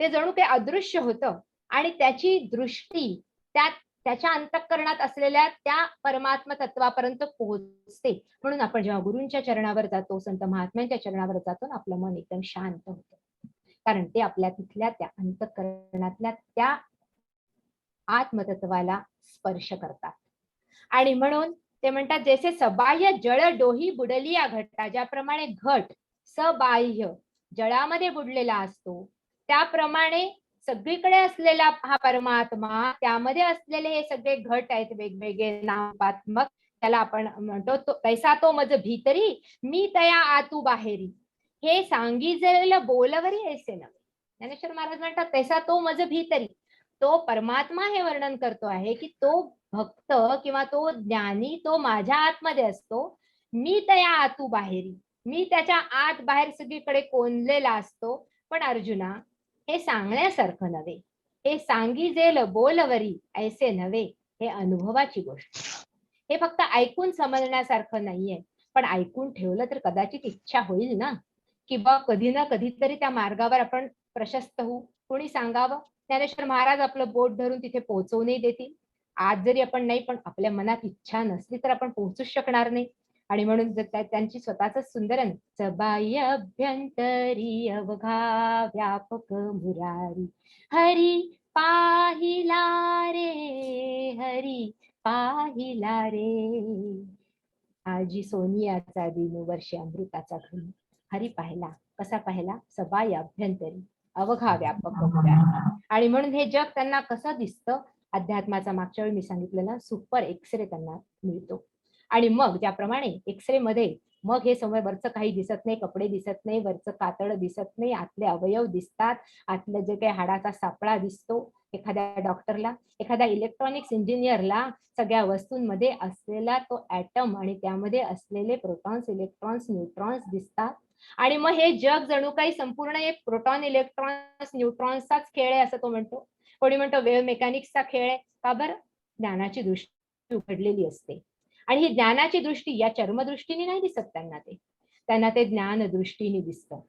ते जणू काही अदृश्य होतं आणि त्याची दृष्टी त्याच्या अंतःकरणात असलेल्या त्या परमात्मा तत्वापर्यंत पोहोचते. म्हणून आपण जेव्हा गुरूंच्या चरणावर जातो, संत महात्म्यांच्या चरणावर जातो ना, आपलं मन एकदम शांत होतं, कारण ते आपल्या तिथल्या त्या अंतःकरणातल्या त्या आत्मतत्वाला स्पर्श करतात. आणि म्हणून ते म्हणतात, जैसे सबाह्य जळ डोही बुडलिया घटा. ज्याप्रमाणे घट सबाह्य जळामध्ये बुडलेला असतो, त्याप्रमाणे सगळीकडे असलेला हा परमात्मा, त्यामध्ये असलेले हे सगळे घट आहेत वेगवेगळे नामात्मक, त्याला आपण म्हणतो तो तैसा तो मज भीतरी मी तया आतू बाहेरी, हे सांगितलेलं बोलवरी ऐसे नव्हे. ज्ञानेश्वर महाराज म्हणतात, तैसा तो मज भीतरी. तो परमात्मा हे वर्णन करतो आहे की तो भक्त किंवा तो ज्ञानी तो माझ्या आतमध्ये असतो, मी तया आतू बाहेरी, मी त्याच्या आत बाहेर सगळीकडे कोंदलेला असतो. पण अर्जुना, हे सांगण्यासारखं नव्हे, हे सांगिजेल बोलवरी ऐसे नव्हे, हे अनुभवाची गोष्ट. हे फक्त ऐकून समजण्यासारखं नाहीये, पण ऐकून ठेवलं तर कदाचित इच्छा होईल ना, किंवा कधी ना कधीतरी त्या मार्गावर आपण प्रशस्त होऊ. कोणी सांगावं, ज्ञानेश्वर महाराज आपलं बोट धरून तिथे पोहोचवूनही देतील. आज जरी आपण नाही, पण आपल्या मनात इच्छा नसली तर आपण पोहोचूच शकणार नाही. आणि म्हणून त्यांची स्वतःच सुंदर सबाह्य अभ्यंतरी अवघा व्यापक मुरारी, हरी पाहिला रे, हरी पाहिला रे. आजी सोनियाचा दिन वर्षे अमृताचा घन, हरी पाहिला. कसा पाहिला? सबाह्य अभ्यंतरी अवघा व्यापक मुरारी. आणि म्हणून हे जग त्यांना कसं दिसतं, अध्यात्माचा मागच्या वेळी मी सांगितलं ना, सुपर एक्सरे त्यांना मिळतो. आणि मग ज्याप्रमाणे एक्सरे मध्ये मग हे समोर वरचं काही दिसत नाही, कपडे दिसत नाही, वरचं कातड दिसत नाही, आतले अवयव दिसतात, आतलं जे काही हाडाचा सापळा दिसतो. एखाद्या डॉक्टरला, एखाद्या इलेक्ट्रॉनिक्स इंजिनियरला सगळ्या वस्तूंमध्ये असलेला तो ऍटम आणि त्यामध्ये असलेले प्रोटॉन्स, इलेक्ट्रॉन्स, न्यूट्रॉन्स दिसतात. आणि मग हे जग जणू काही संपूर्ण एक प्रोटॉन, इलेक्ट्रॉन्स, न्यूट्रॉन्सचाच खेळ आहे असं तो म्हणतो. कोणी म्हणतो वेव्ह मेकॅनिक्सचा खेळ आहे. का बरं? ज्ञानाची दृष्टी उघडलेली असते. आणि ही ज्ञानाची दृष्टी या चर्मदृष्टीने नाही दिसत त्यांना ते ज्ञान दृष्टीने दिसतं.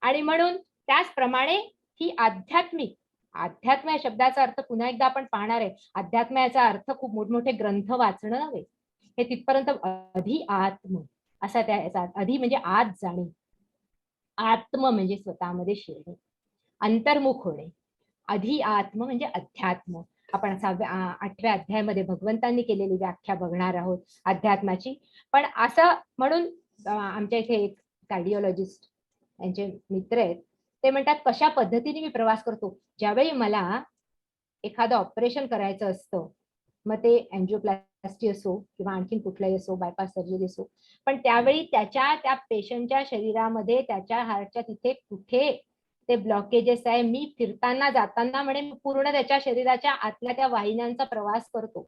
आणि म्हणून त्याचप्रमाणे ही आध्यात्मिक, अध्यात्म या शब्दाचा अर्थ पुन्हा एकदा आपण पाहणार आहे. अध्यात्म याचा अर्थ खूप मोठमोठे ग्रंथ वाचणं नव्हे, हे तिथपर्यंत अधि आत्म असा त्याचा अधि म्हणजे आत जाणे, आत्म म्हणजे स्वतःमध्ये शिरणे, अंतर्मुख होणे. अधि आत्म म्हणजे अध्यात्म. आपण 8व्या अध्यायामध्ये भगवंतांनी केलेली व्याख्या बघणार आहोत अध्यात्माची. पण असं म्हणून आमच्या इथे एक कार्डिओलॉजिस्ट यांचे मित्र आहेत, ते म्हणतात कशा पद्धतीने मी प्रवास करतो. ज्यावेळी मला एखादं ऑपरेशन करायचं असतं, मग ते अँजिओप्लास्टी असो किंवा आणखीन कुठलंही असो, बायपास सर्जरी असो, पण त्यावेळी त्या पेशंटच्या शरीरामध्ये त्याच्या हार्टच्या तिथे कुठे ते ब्लॉकेजेस आहे. मी फिरताना जाताना म्हणे पूर्ण त्याच्या शरीराच्या आतल्या त्या वाहिन्यांचा प्रवास करतो,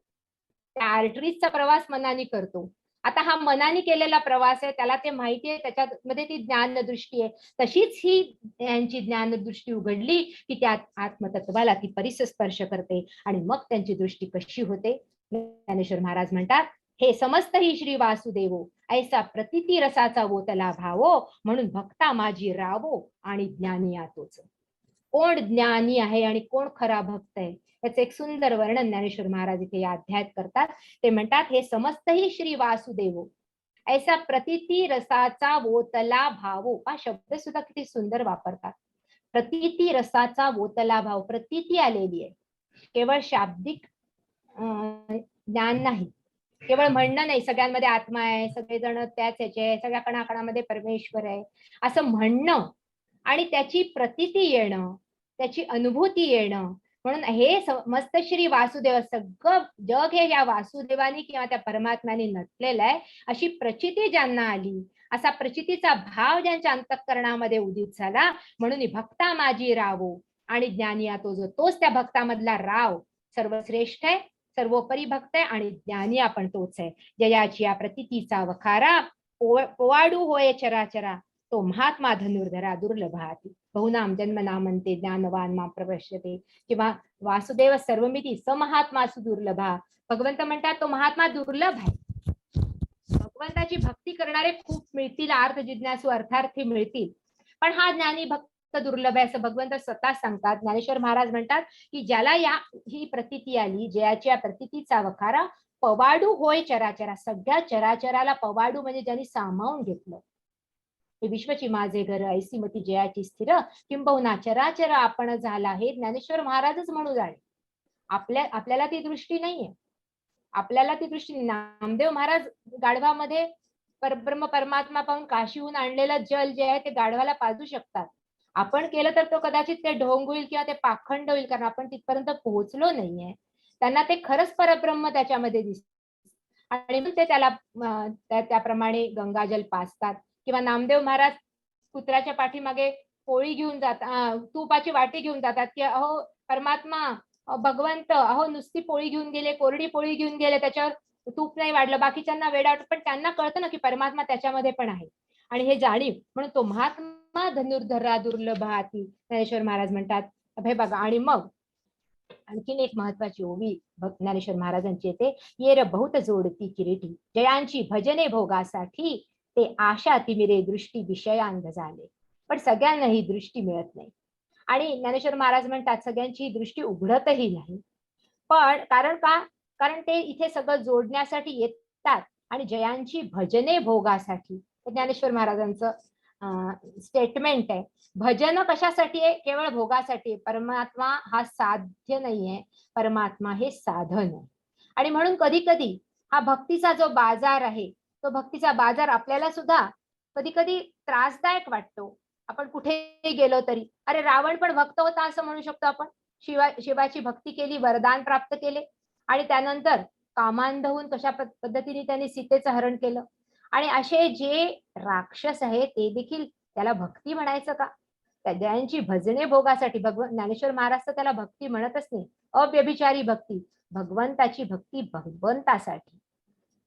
त्या आर्टरीजचा प्रवास मनाने करतो. आता हा मनाने केलेला प्रवास आहे, त्याला ते माहिती आहे, त्याच्यामध्ये ती ज्ञानदृष्टी आहे. तशीच ही यांची ज्ञानदृष्टी उघडली की त्या आत्मतत्वाला ती परिस्पर्श करते आणि मग त्यांची दृष्टी कशी होते. ज्ञानेश्वर महाराज म्हणतात, हे समस्त ही श्री वासुदेवो ऐसा प्रतिती रसाचा ओतला भावो, म्हणून भक्ता माझी रावो आणि ज्ञानी आतोच. कोण ज्ञानी आहे आणि कोण खरा भक्त आहे याचं एक सुंदर वर्णन ज्ञानेश्वर महाराज इथे या अध्यायात करतात. ते म्हणतात, हे समस्त ही श्री वासुदेवो ऐसा प्रतिती रसाचा ओतला भावो. हा शब्द सुद्धा किती सुंदर वापरतात. प्रतिती रसाचा ओतला भाव, प्रतिती आलेली आहे, केवळ शाब्दिक ज्ञान नाही, केवळ म्हणणं नाही सगळ्यांमध्ये आत्मा आहे, सगळेजण त्याच ह्याचे, सगळ्या कणाकणामध्ये परमेश्वर आहे असं म्हणणं आणि त्याची प्रतीती येणं, त्याची अनुभूती येणं. म्हणून हे समस्त श्री वासुदेव, सगळं जग हे या वासुदेवानी किंवा त्या परमात्म्याने नटलेलं आहे अशी प्रचिती ज्यांना आली, असा प्रचितीचा भाव ज्यांच्या अंतःकरणामध्ये उदित झाला, म्हणून भक्ता माझी रावो आणि ज्ञानी तो जो, तोच त्या भक्तामधला राव सर्वश्रेष्ठ आहे, सर्वोपरी भक्त आहे आणि ज्ञानी आपण तोच आहे. जयाची या प्रतीतीचा वखारा पोवाडू होय चराचरा, तो महात्मा धनुर्धरा दुर्लभाती. बहुनाम जन्मनामंते ज्ञानवान मा प्रपश्यते. किंवा वासुदेव सर्वमिती समहात्मा सुदुर्लभा. भगवंत म्हणतात तो महात्मा दुर्लभ आहे. भगवंताची भक्ती करणारे खूप मिळतील, अर्थ जिज्ञासू अर्थार्थी मिळतील, पण हा ज्ञानी भक्त दुर्लभ आहे असं भगवंत स्वतः सांगतात. ज्ञानेश्वर महाराज म्हणतात की ज्याला ही प्रतीती आली, जयाच्या प्रतीतीचा वखारा पवाडू होय चराचरा. सगळ्या चराचराला पवाडू म्हणजे ज्यांनी सामावून घेतलं. हे विश्वची माझे घर ऐसी मती जयाची स्थिर, किंबहुना चराचर आपण झाला, हे ज्ञानेश्वर महाराजच म्हणू झाले. आपल्याला ती दृष्टी नाहीये, आपल्याला ती दृष्टी. नामदेव महाराज गाढवामध्ये परब्रह्म परमात्मा पाहून काशीहून आणलेलं जल जे आहे ते गाढवाला पाजू शकतात. आपण केलं तर तो कदाचित ते ढोंग होईल किंवा ते पाखंड होईल, कारण आपण तिथपर्यंत पोहोचलो नाहीये. त्यांना ते खरंच परब्रह्म त्याच्यामध्ये दिसत आणि मग ते त्याला त्याप्रमाणे गंगाजल पाजतात. किंवा नामदेव महाराज कुत्र्याच्या पाठीमागे पोळी घेऊन जातात, तुपाची वाटी घेऊन जातात की अहो परमात्मा, भगवंत अहो नुसती पोळी घेऊन गेले, कोरडी पोळी घेऊन गेले, त्याच्यावर तूप नाही वाढलं. बाकीच्यांना वेडा वाटत, पण त्यांना कळतं ना की परमात्मा त्याच्यामध्ये पण आहे आणि हे जाणीव, म्हणून तो महात्मा धनुर्धरा दुर्लभाती. ज्ञानेश्वर महाराज म्हणतात हे बघा. आणि मग आणखीन एक महत्वाची ओवी ज्ञानेश्वर महाराजांची येते, येर बहुत जोडती किरीटी, जयांची भजने भोगासाठी, ते आशा तिमिरे दृष्टी विषयांध झाले. पण सगळ्यांना ही दृष्टी मिळत नाही आणि ज्ञानेश्वर महाराज म्हणतात सगळ्यांची ही दृष्टी उघडतही नाही. पण कारण का? कारण ते इथे सगळं जोडण्यासाठी येतात आणि जयांची भजने भोगासाठी. ज्ञानेश्वर महाराजांचं स्टेटमेंट आहे. भजन कशासाठी आहे? केवळ भोगासाठी. परमात्मा हा साध्य नाहीये, परमात्मा हे साधन आहे. आणि म्हणून कधी कधी हा भक्तीचा जो बाजार आहे, तो भक्तीचा बाजार आपल्याला सुद्धा कधी कधी त्रासदायक वाटतो. आपण कुठे गेलो तरी, अरे रावण पण भक्त होता असं म्हणू शकतो आपण. शिवाची भक्ती केली, वरदान प्राप्त केले आणि त्यानंतर कामांध होऊन कशा पद्धतीने त्यांनी सीतेचं हरण केलं. आणि असे जे राक्षस आहे ते देखील त्याला भक्ती म्हणायचं का? त्यांची भजने भोगासाठी. ज्ञानेश्वर महाराज तर त्याला भक्ती म्हणतच नाही, अव्यभिचारी भक्ती, भगवंताची भक्ती भगवंतासाठी.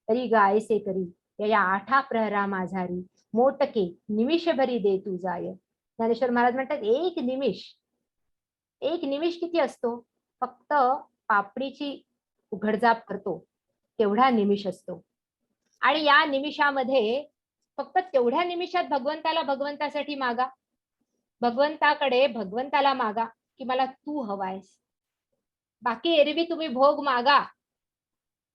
तरी गायसे करी या आठा प्रहरा माझारी, मोटके निमिषभरी दे तू जाय. ज्ञानेश्वर महाराज म्हणतात एक निमिष किती असतो? फक्त पापडीची उघडझाप करतो तेवढा निमिष असतो. आणि या निमिषामध्ये फक्त तेवढ्या निमिषात भगवंतासाठी मागा, भगवंताकडे भगवंताला मागा की मला तू हवायस. बाकी एरवी तुम्ही भोग मागा.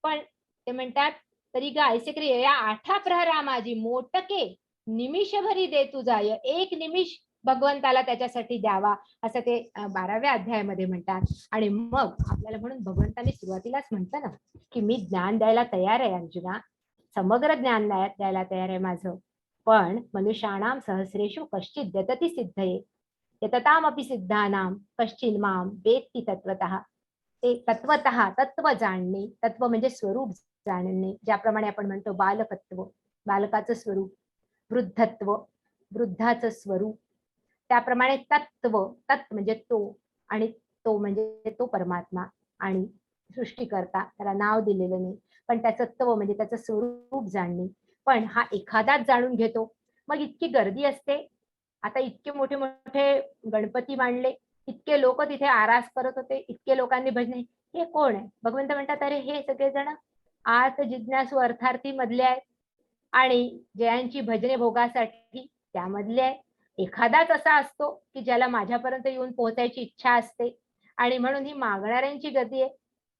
पण ते म्हणतात तरी गा ऐसे करी या आठा प्रहरा माझी, मोटके निमिषभरी दे तू जाय. एक निमिष भगवंताला त्याच्यासाठी द्यावा असं ते 12व्या अध्यायामध्ये म्हणतात. आणि मग आपल्याला म्हणून भगवंताने सुरुवातीलाच म्हटलं ना की मी ज्ञान द्यायला तयार आहे अर्जुना, समग्र ज्ञान द्यायला तयार आहे माझं, पण मनुष्याणाम सहस्रेषु कश्चित यतती सिद्धये यततामपि सिद्धानाम कश्चिन माम वेत्ति तत्वतः. ते तत्वतः, तत्व जाणणे, तत्व म्हणजे स्वरूप जाणणे. ज्याप्रमाणे आपण म्हणतो बालकत्व, बालकाचं स्वरूप, वृद्धत्व, वृद्धाचं स्वरूप, त्याप्रमाणे तत्व, तत् म्हणजे तो, आणि तो म्हणजे तो परमात्मा, आणि सृष्टीकर्ता, त्याला नाव दिलेलं नाही, पण त्याचं तत्व म्हणजे त्याचं स्वरूप जाणणे. पण हा एखादाच जाणून घेतो. मग इतकी गर्दी असते. आता इतके मोठे मोठे गणपती मांडले, इतके लोक तिथे आरास करत होते, इतके लोकांनी भजने, हे कोण आहे? भगवंत म्हणतात, अरे हे सगळेजण आत जिज्ञासू अर्थार्थी मधले आहेत, आणि जयांची भजने भोगासाठी त्यामधले आहे. एखादाच असा असतो की ज्याला माझ्यापर्यंत येऊन पोहोचायची इच्छा असते, आणि म्हणून ही मागणाऱ्यांची गती आहे.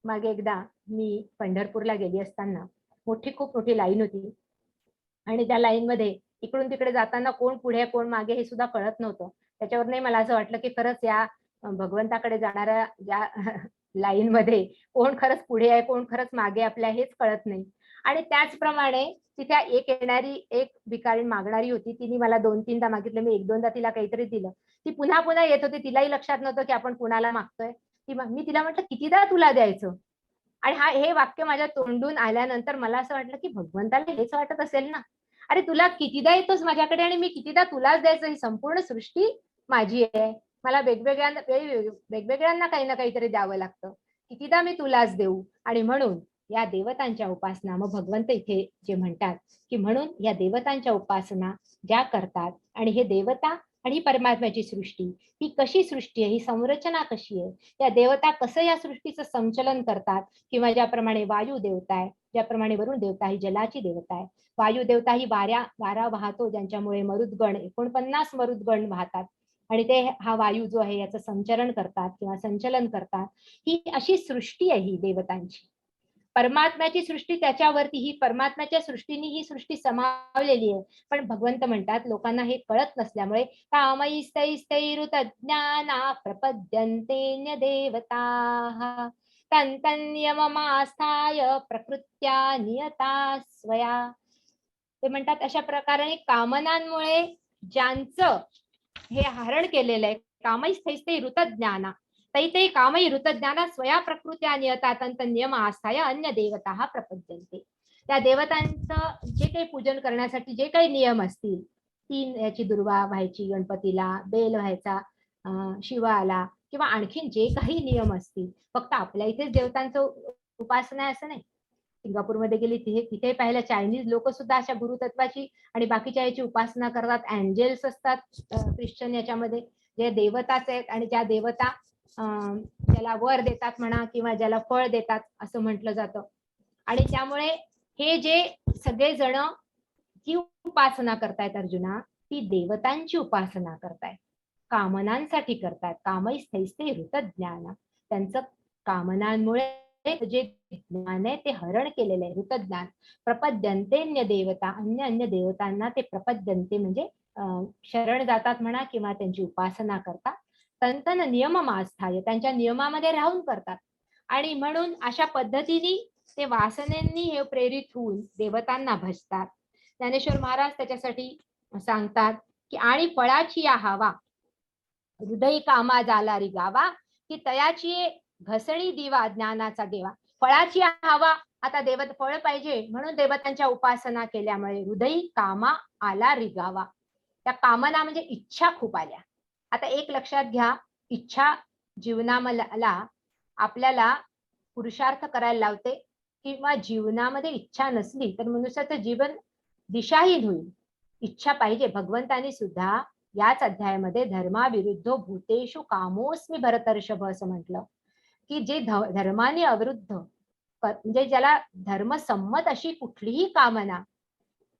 मागे एकदा मी पंढरपूरला गेली असताना खूप मोठी लाईन होती, आणि त्या लाईन मध्ये इकडून तिकडे जाताना कोण पुढे कोण मागे हे सुद्धा कळत नव्हतं. त्याच्यावरही मला असं वाटलं की खरंच या भगवंताकडे जाणाऱ्या ज्या लाईन मध्ये कोण खरंच पुढे आहे, कोण खरंच मागे आपल्या, हेच कळत नाही. आणि त्याचप्रमाणे तिथे एक भिकारी मागणारी होती. तिने मला 2-3दा मागितलं, मी 1-2दा तिला काहीतरी दिलं. ती पुन्हा पुन्हा येत होती, तिलाही लक्षात नव्हतं की आपण कुणाला मागतोय. मी तिला म्हटलं, कितीदा तुला द्यायचं? आणि हे वाक्य माझ्या तोंडून आल्यानंतर मला असं वाटलं की भगवंताला हेच वाटत असेल ना, अरे तुला कितीदा येतोस माझ्याकडे आणि मी कितीदा तुलाच द्यायचं? ही संपूर्ण सृष्टी माझी आहे, मला वेगवेगळ्यांना काही ना काहीतरी द्यावं लागतं, कितीदा मी तुलाच देऊ? आणि म्हणून या देवतांच्या उपासना, मग भगवंत इथे जे म्हणतात की म्हणून या देवतांच्या उपासना ज्या करतात, आणि हे देवता आणि ही परमात्म्याची सृष्टी, ही कशी सृष्टी आहे, ही संरचना कशी आहे, या देवता कसं या सृष्टीचं संचलन करतात, किंवा ज्याप्रमाणे वायू देवता आहे, ज्याप्रमाणे वरुण देवता ही जलाची देवता आहे, वायू देवता ही वारा वाहतो, ज्यांच्यामुळे मरुद्गण 49 मरुद्गण वाहतात, आणि ते हा वायू जो आहे याचं संचरण करतात किंवा संचलन करतात. ही अशी सृष्टी आहे ही देवतांची. परमात्म्याची सृष्टी त्याच्यावरती, ही परमात्म्याच्या सृष्टीने ही सृष्टी समावलेली आहे. पण भगवंत म्हणतात, लोकांना हे कळत नसल्यामुळे कामैस्तैस्तैरुतज्ञाना प्रपद्यन्तेन्य देवताः तन्तन्यममास्थाय प्रकृत्या नियता स्वया. ते म्हणतात अशा प्रकारे कामनांमुळे ज्यांचं हे हरण केलेलं आहे, कामैस्तैस्ते ऋतज्ञाना, तै कामई ऋतज्ञाना स्वया प्रकृत्या नियता तंत नियम आस्थाय अन्य देवता प्रपद्यन्ते. त्या देवतांचं जे काही पूजन करण्यासाठी जे काही नियम असतील, 3 याची दुर्वा व्हायची गणपतीला, बेल व्हायचा शिवाला, किंवा आणखीन जे काही नियम असतील, फक्त आपल्या इथेच देवतांचं उपासना आहे असं नाही. सिंगापूरमध्ये गेली तिथे पाहिलं, चायनीज लोक सुद्धा अशा गुरुतत्वाची आणि बाकीच्या याची उपासना करतात. अँजेल्स असतात ख्रिश्चन याच्यामध्ये, जे देवताच आहेत, आणि ज्या देवता ज्याला वर देतात म्हणा, किंवा ज्याला फळ देतात असं म्हटलं जातं. आणि त्यामुळे हे जे सगळे जण जी उपासना करतायत अर्जुना, ती देवतांची उपासना करतायत, कामनांसाठी करतायत. कामैस्तैस्ते ऋतज्ञान, त्यांचं कामनांमुळे जे ज्ञान आहे ते हरण केलेलं आहे, ऋतज्ञान. प्रपद्यन्तेन्य देवता, अन्य देवतांना ते प्रपद्यन्ते म्हणजे शरण जातात म्हणा, किंवा त्यांची उपासना करतात. तंतन नियममास्थाय, त्यांच्या नियमामध्ये राहून करतात. आणि म्हणून अशा पद्धतीने ते वासनेंनी हे प्रेरित होऊन देवतांना भजतात. ज्ञानेश्वर महाराज त्याच्यासाठी सांगतात की आणि फळाची या हवा हृदय कामा जाला री गावा, की तयाची घसणी दिवा ज्ञानाचा देवा. फळाची हवा, आता फळ पाहिजे म्हणून देवतांच्या उपासना केल्यामुळे हृदय कामा आला रिगावा. त्या कामना म्हणजे इच्छा खूप आल्या. आता एक लक्षात घ्या, इच्छा जीवनाला आपल्याला पुरुषार्थ करायला लावते, किंवा जीवनामध्ये इच्छा नसली तर मनुष्याचं जीवन दिशाहीन होईल. इच्छा पाहिजे. भगवंतांनी सुद्धा याच अध्यायामध्ये धर्माविरुद्ध भूतेषु कामोस्मी भरतर्षभ असं म्हटलं, की जे धर्माने अविरुद्ध, म्हणजे ज्याला धर्मसंमत अशी कुठलीही कामना,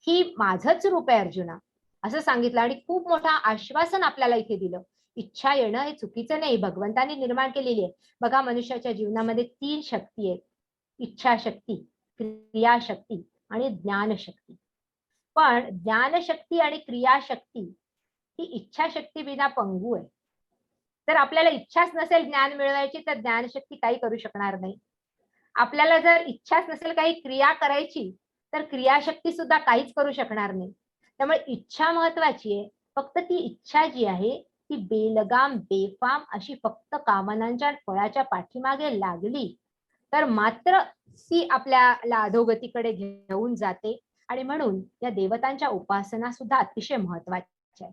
ही माझंच रूप आहे अर्जुना असं सांगितलं. आणि खूप मोठं आश्वासन आपल्याला इथे दिलं. इच्छा येणं हे चुकीचं नाही, भगवंतांनी निर्माण केलेली आहे. बघा, मनुष्याच्या जीवनामध्ये 3 शक्ती आहेत, इच्छाशक्ती, क्रियाशक्ती आणि ज्ञानशक्ती. पण ज्ञानशक्ती आणि क्रियाशक्ती ही इच्छाशक्ती विना पंगू आहे. तर आपल्याला इच्छाच नसेल ज्ञान मिळवायची, तर ज्ञानशक्ती काही करू शकणार नाही. आपल्याला जर इच्छाच नसेल काही क्रिया करायची, तर क्रियाशक्ती सुद्धा काहीच करू शकणार नाही. त्यामुळे इच्छा महत्वाची आहे. फक्त ती इच्छा जी आहे ती बेलगाम बेफाम अशी फक्त कामनांच्या फळाच्या पाठीमागे लागली तर मात्र ती आपल्याला अधोगतीकडे घेऊन जाते. आणि म्हणून या देवतांच्या उपासना सुद्धा अतिशय महत्वाच्या आहे.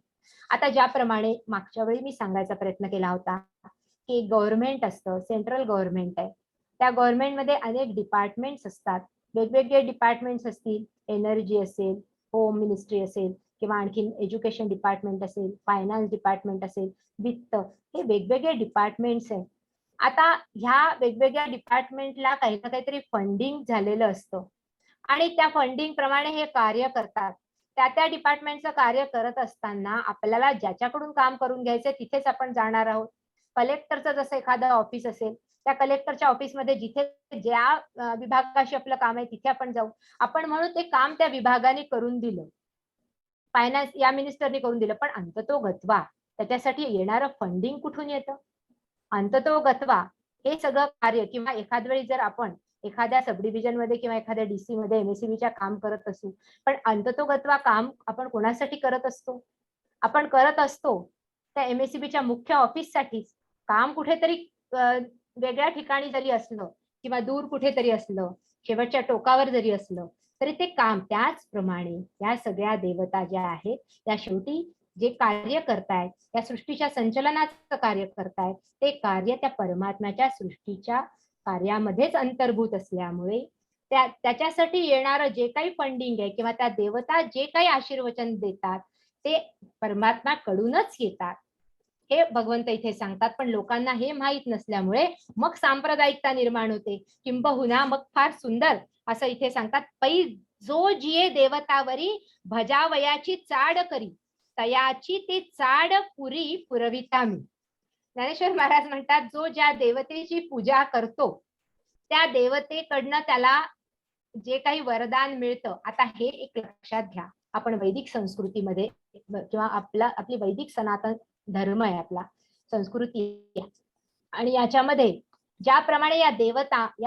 आता ज्याप्रमाणे मागच्या वेळी मी सांगायचा प्रयत्न केला होता की गव्हर्नमेंट असतं, सेंट्रल गव्हर्नमेंट आहे, त्या गव्हर्नमेंटमध्ये अनेक डिपार्टमेंट्स असतात, वेगवेगळे डिपार्टमेंट्स असतील, एनर्जी असेल, होम मिनिस्ट्री असेल, किंवा आणखीन एज्युकेशन डिपार्टमेंट असेल, फायनान्स डिपार्टमेंट असेल, वित्त, हे वेगवेगळे डिपार्टमेंट्स आहेत. आता ह्या वेगवेगळ्या डिपार्टमेंटला काही ना काहीतरी फंडिंग झालेलं असतं आणि त्या फंडिंग प्रमाणे हे कार्य करतात. त्या डिपार्टमेंटचं कार्य करत असताना आपल्याला ज्याच्याकडून काम करून घ्यायचंय तिथेच आपण जाणार आहोत. कलेक्टरचं जसं एखादं ऑफिस असेल, त्या कलेक्टरच्या ऑफिसमध्ये जिथे ज्या विभागाशी आपलं काम आहे तिथे आपण जाऊ. आपण म्हणून ते काम त्या विभागाने करून दिलं, फायनान्स या मिनिस्टरने करून दिलं, पण अंततोगत्वा त्याच्यासाठी येणारं फंडिंग कुठून येतं? अंततोगत्वा हे सगळं कार्य, किंवा एखाद वेळी जर आपण एखाद्या सब डिव्हिजन मध्ये किंवा एखाद्या डीसी मध्ये एमएससीबीच्या काम करत असू, पण अंततोगत्वा काम आपण कोणासाठी करत असतो? आपण करत असतो त्या एमएससीबीच्या मुख्य ऑफिससाठीच. काम कुठेतरी वेगळ्या ठिकाणी जरी असलं किंवा दूर कुठेतरी असलं, शेवटच्या टोकावर जरी असलं, तरी ते काम त्याचप्रमाणे या सगळ्या देवता ज्या आहेत त्या शेवटी जे कार्य करतायत, त्या सृष्टीच्या संचलनाचं कार्य करतायत, ते कार्य त्या परमात्म्याच्या सृष्टीच्या कार्यामध्येच अंतर्भूत असल्यामुळे त्याच्यासाठी येणारं जे काही फंडिंग आहे किंवा त्या देवता जे काही आशीर्वचन देतात ते परमात्म्याकडूनच येतात, हे भगवंत इथे सांगतात. पण लोकांना हे माहीत नसल्यामुळे मग सांप्रदायिकता निर्माण होते. किंबहुना मग फार सुंदर असं इथे सांगतात, पै जो जिये देवतावरी भजावयाची चाड करी, तयाची ते चाड पुरी पुरविता मी. ज्ञानेश्वर महाराज म्हणतात, जो ज्या देवतेची पूजा करतो त्या देवतेकडनं त्याला जे काही वरदान मिळतं. आता हे एक लक्षात घ्या, आपण वैदिक संस्कृतीमध्ये किंवा आपली वैदिक सनातन धर्म आहे, आपला संस्कृती आहे, आणि याच्यामध्ये ज्याप्रमाणे या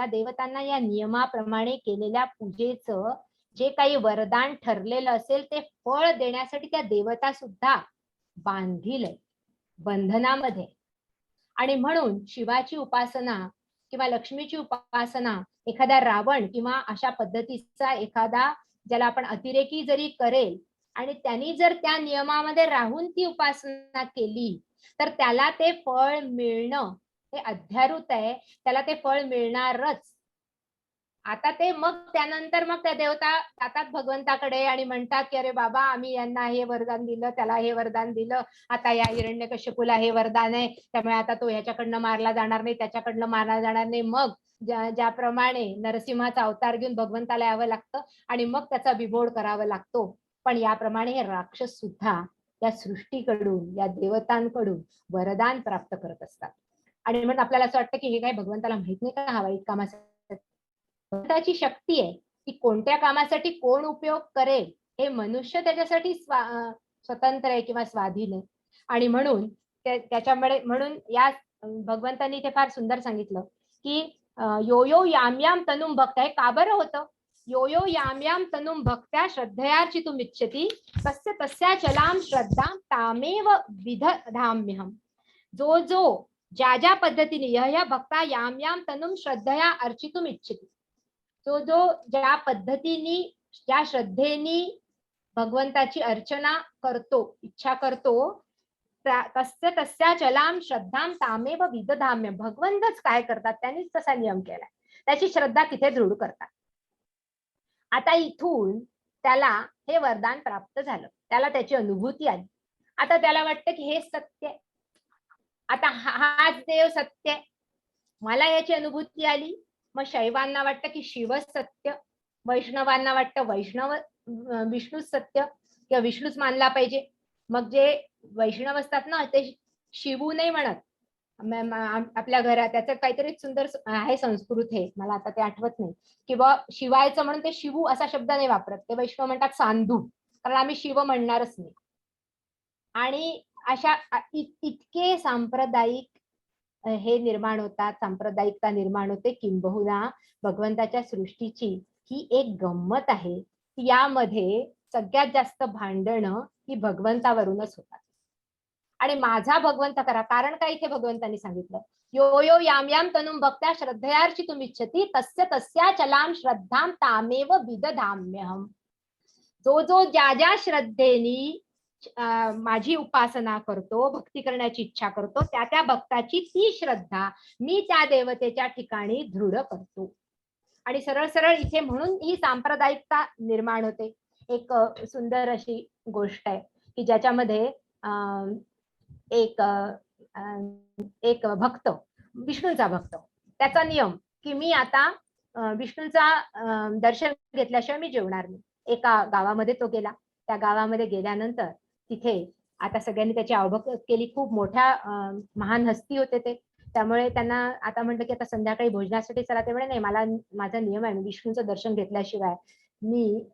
देवतांना या नियमाप्रमाणे केलेल्या पूजेचं जे काही वरदान ठरलेलं असेल ते फळ देण्यासाठी त्या देवता सुद्धा बांधील आहे, बंधनामध्ये. आणि म्हणून शिवाची उपासना किंवा लक्ष्मीची उपासना एखादा रावण किंवा अशा पद्धतीचा एखादा ज्याला आपण अतिरेकी जरी करेल आणि त्यांनी जर त्या नियमामध्ये राहून ती उपासना केली तर त्याला ते फळ मिळणं हे अध्यारूत आहे, त्याला ते फळ मिळणारच. आता ते मग त्यानंतर मग त्या देवता जातात भगवंताकडे आणि म्हणतात की अरे बाबा, आम्ही यांना हे वरदान दिलं, त्याला हे वरदान दिलं, आता या हिरण्यकश्यपूला हे वरदान आहे, त्यामुळे आता तो ह्याच्याकडनं मारला जाणार नाही, त्याच्याकडनं मारला जाणार नाही. मग ज्याप्रमाणे नरसिंहाचा अवतार घेऊन भगवंताला यावं लागतं आणि मग त्याचा बिभोड करावा लागतो. पण याप्रमाणे हे राक्षस सुद्धा या सृष्टीकडून, या देवतांकडून वरदान प्राप्त करत असतात. आणि म्हणून आपल्याला असं वाटतं की हे काय भगवंताला माहित नाही का हा वाईट कामासाठी? भगवंताची शक्ती आहे की कोणत्या कामासाठी कोण उपयोग करेल हे मनुष्य त्याच्यासाठी स्वतंत्र आहे किंवा स्वाधीन आहे. आणि म्हणून त्याच्यामुळे म्हणून या भगवंतांनी इथे फार सुंदर सांगितलं की यो यो याम याम तनुम भक्त, हे का बरं होतं? यो यो याम याम तनुम भक्त्या श्रद्धयार्चितुम इच्छति तस्य तस्या चलाम श्रद्धा तामेव विदधाम्यहम. जो ज्या पद्धतीने यह भक्ता याम याम तनुम श्रद्धया अर्चितुम इच्छति, जो ज्या पद्धतीने ज्या श्रद्धेने भगवंताची अर्चना करतो, इच्छा करतो, तस्य तस्या चलाम श्रद्धाम तामेव विदधाम्य. भगवंतच काय करतात त्यांनीच तसा नियम केलाय, त्याची श्रद्धा तिथे दृढ करतात. आता इथून त्याला हे वरदान प्राप्त झालं, त्याला त्याची अनुभूती आली. आता त्याला वाटतं की हे सत्य, आता हाच देव सत्य, मला याची अनुभूती आली. मग शैवांना वाटतं की शिवच सत्य, वैष्णवांना वाटतं विष्णूच सत्य किंवा विष्णूच मानला पाहिजे. मग जे वैष्णव असतात ना ते शिवू नाही म्हणत. आपल्या घरात त्याचं काहीतरी सुंदर आहे संस्कृत, हे मला आता ते आठवत नाही, किंवा शिवायचं म्हणून ते शिवू असा शब्द नाही वापरत, ते वैष्णव म्हणतात सांधू, कारण आम्ही शिव म्हणणारच नाही. आणि अशा इतके सांप्रदायिक हे निर्माण होतात, सांप्रदायिकता निर्माण होते. किंबहुना भगवंताच्या सृष्टीची ही एक गंमत आहे की यामध्ये सगळ्यात जास्त भांडणं ही भगवंतावरूनच होतात. आणि माझा भगवंत करा, कारण काय इथे भगवंतांनी सांगितलं, यो यो याम याम तनुम भक्त्या श्रद्धयार्चितुम इच्छति तस्य तस्या चलाम श्रद्धाम तामेव विदधाम्यहम. जो ज्या श्रद्धेनी माझी उपासना करतो, भक्ती करण्याची इच्छा करतो, त्या भक्ताची ती श्रद्धा मी त्या देवतेच्या ठिकाणी दृढ करतो. आणि सरळ सरळ इथे म्हणून ही सांप्रदायिकता निर्माण होते. एक सुंदर अशी गोष्ट आहे की ज्याच्यामध्ये एक भक्त, विष्णूचा भक्त, त्याचा नियम की मी आता विष्णूचा दर्शन घेतल्याशिवाय मी जेवणार नाही. एका गावामध्ये तो गेला. त्या गावामध्ये गेल्यानंतर तिथे आता सगळ्यांनी त्याची अवभक्त केली. खूप मोठ्या महान हस्ती होते ते. त्यामुळे त्यांना आता म्हटलं की आता संध्याकाळी भोजनासाठी चला. ते म्हणे नाही, मला माझा नियम आहे, विष्णूचं दर्शन घेतल्याशिवाय मी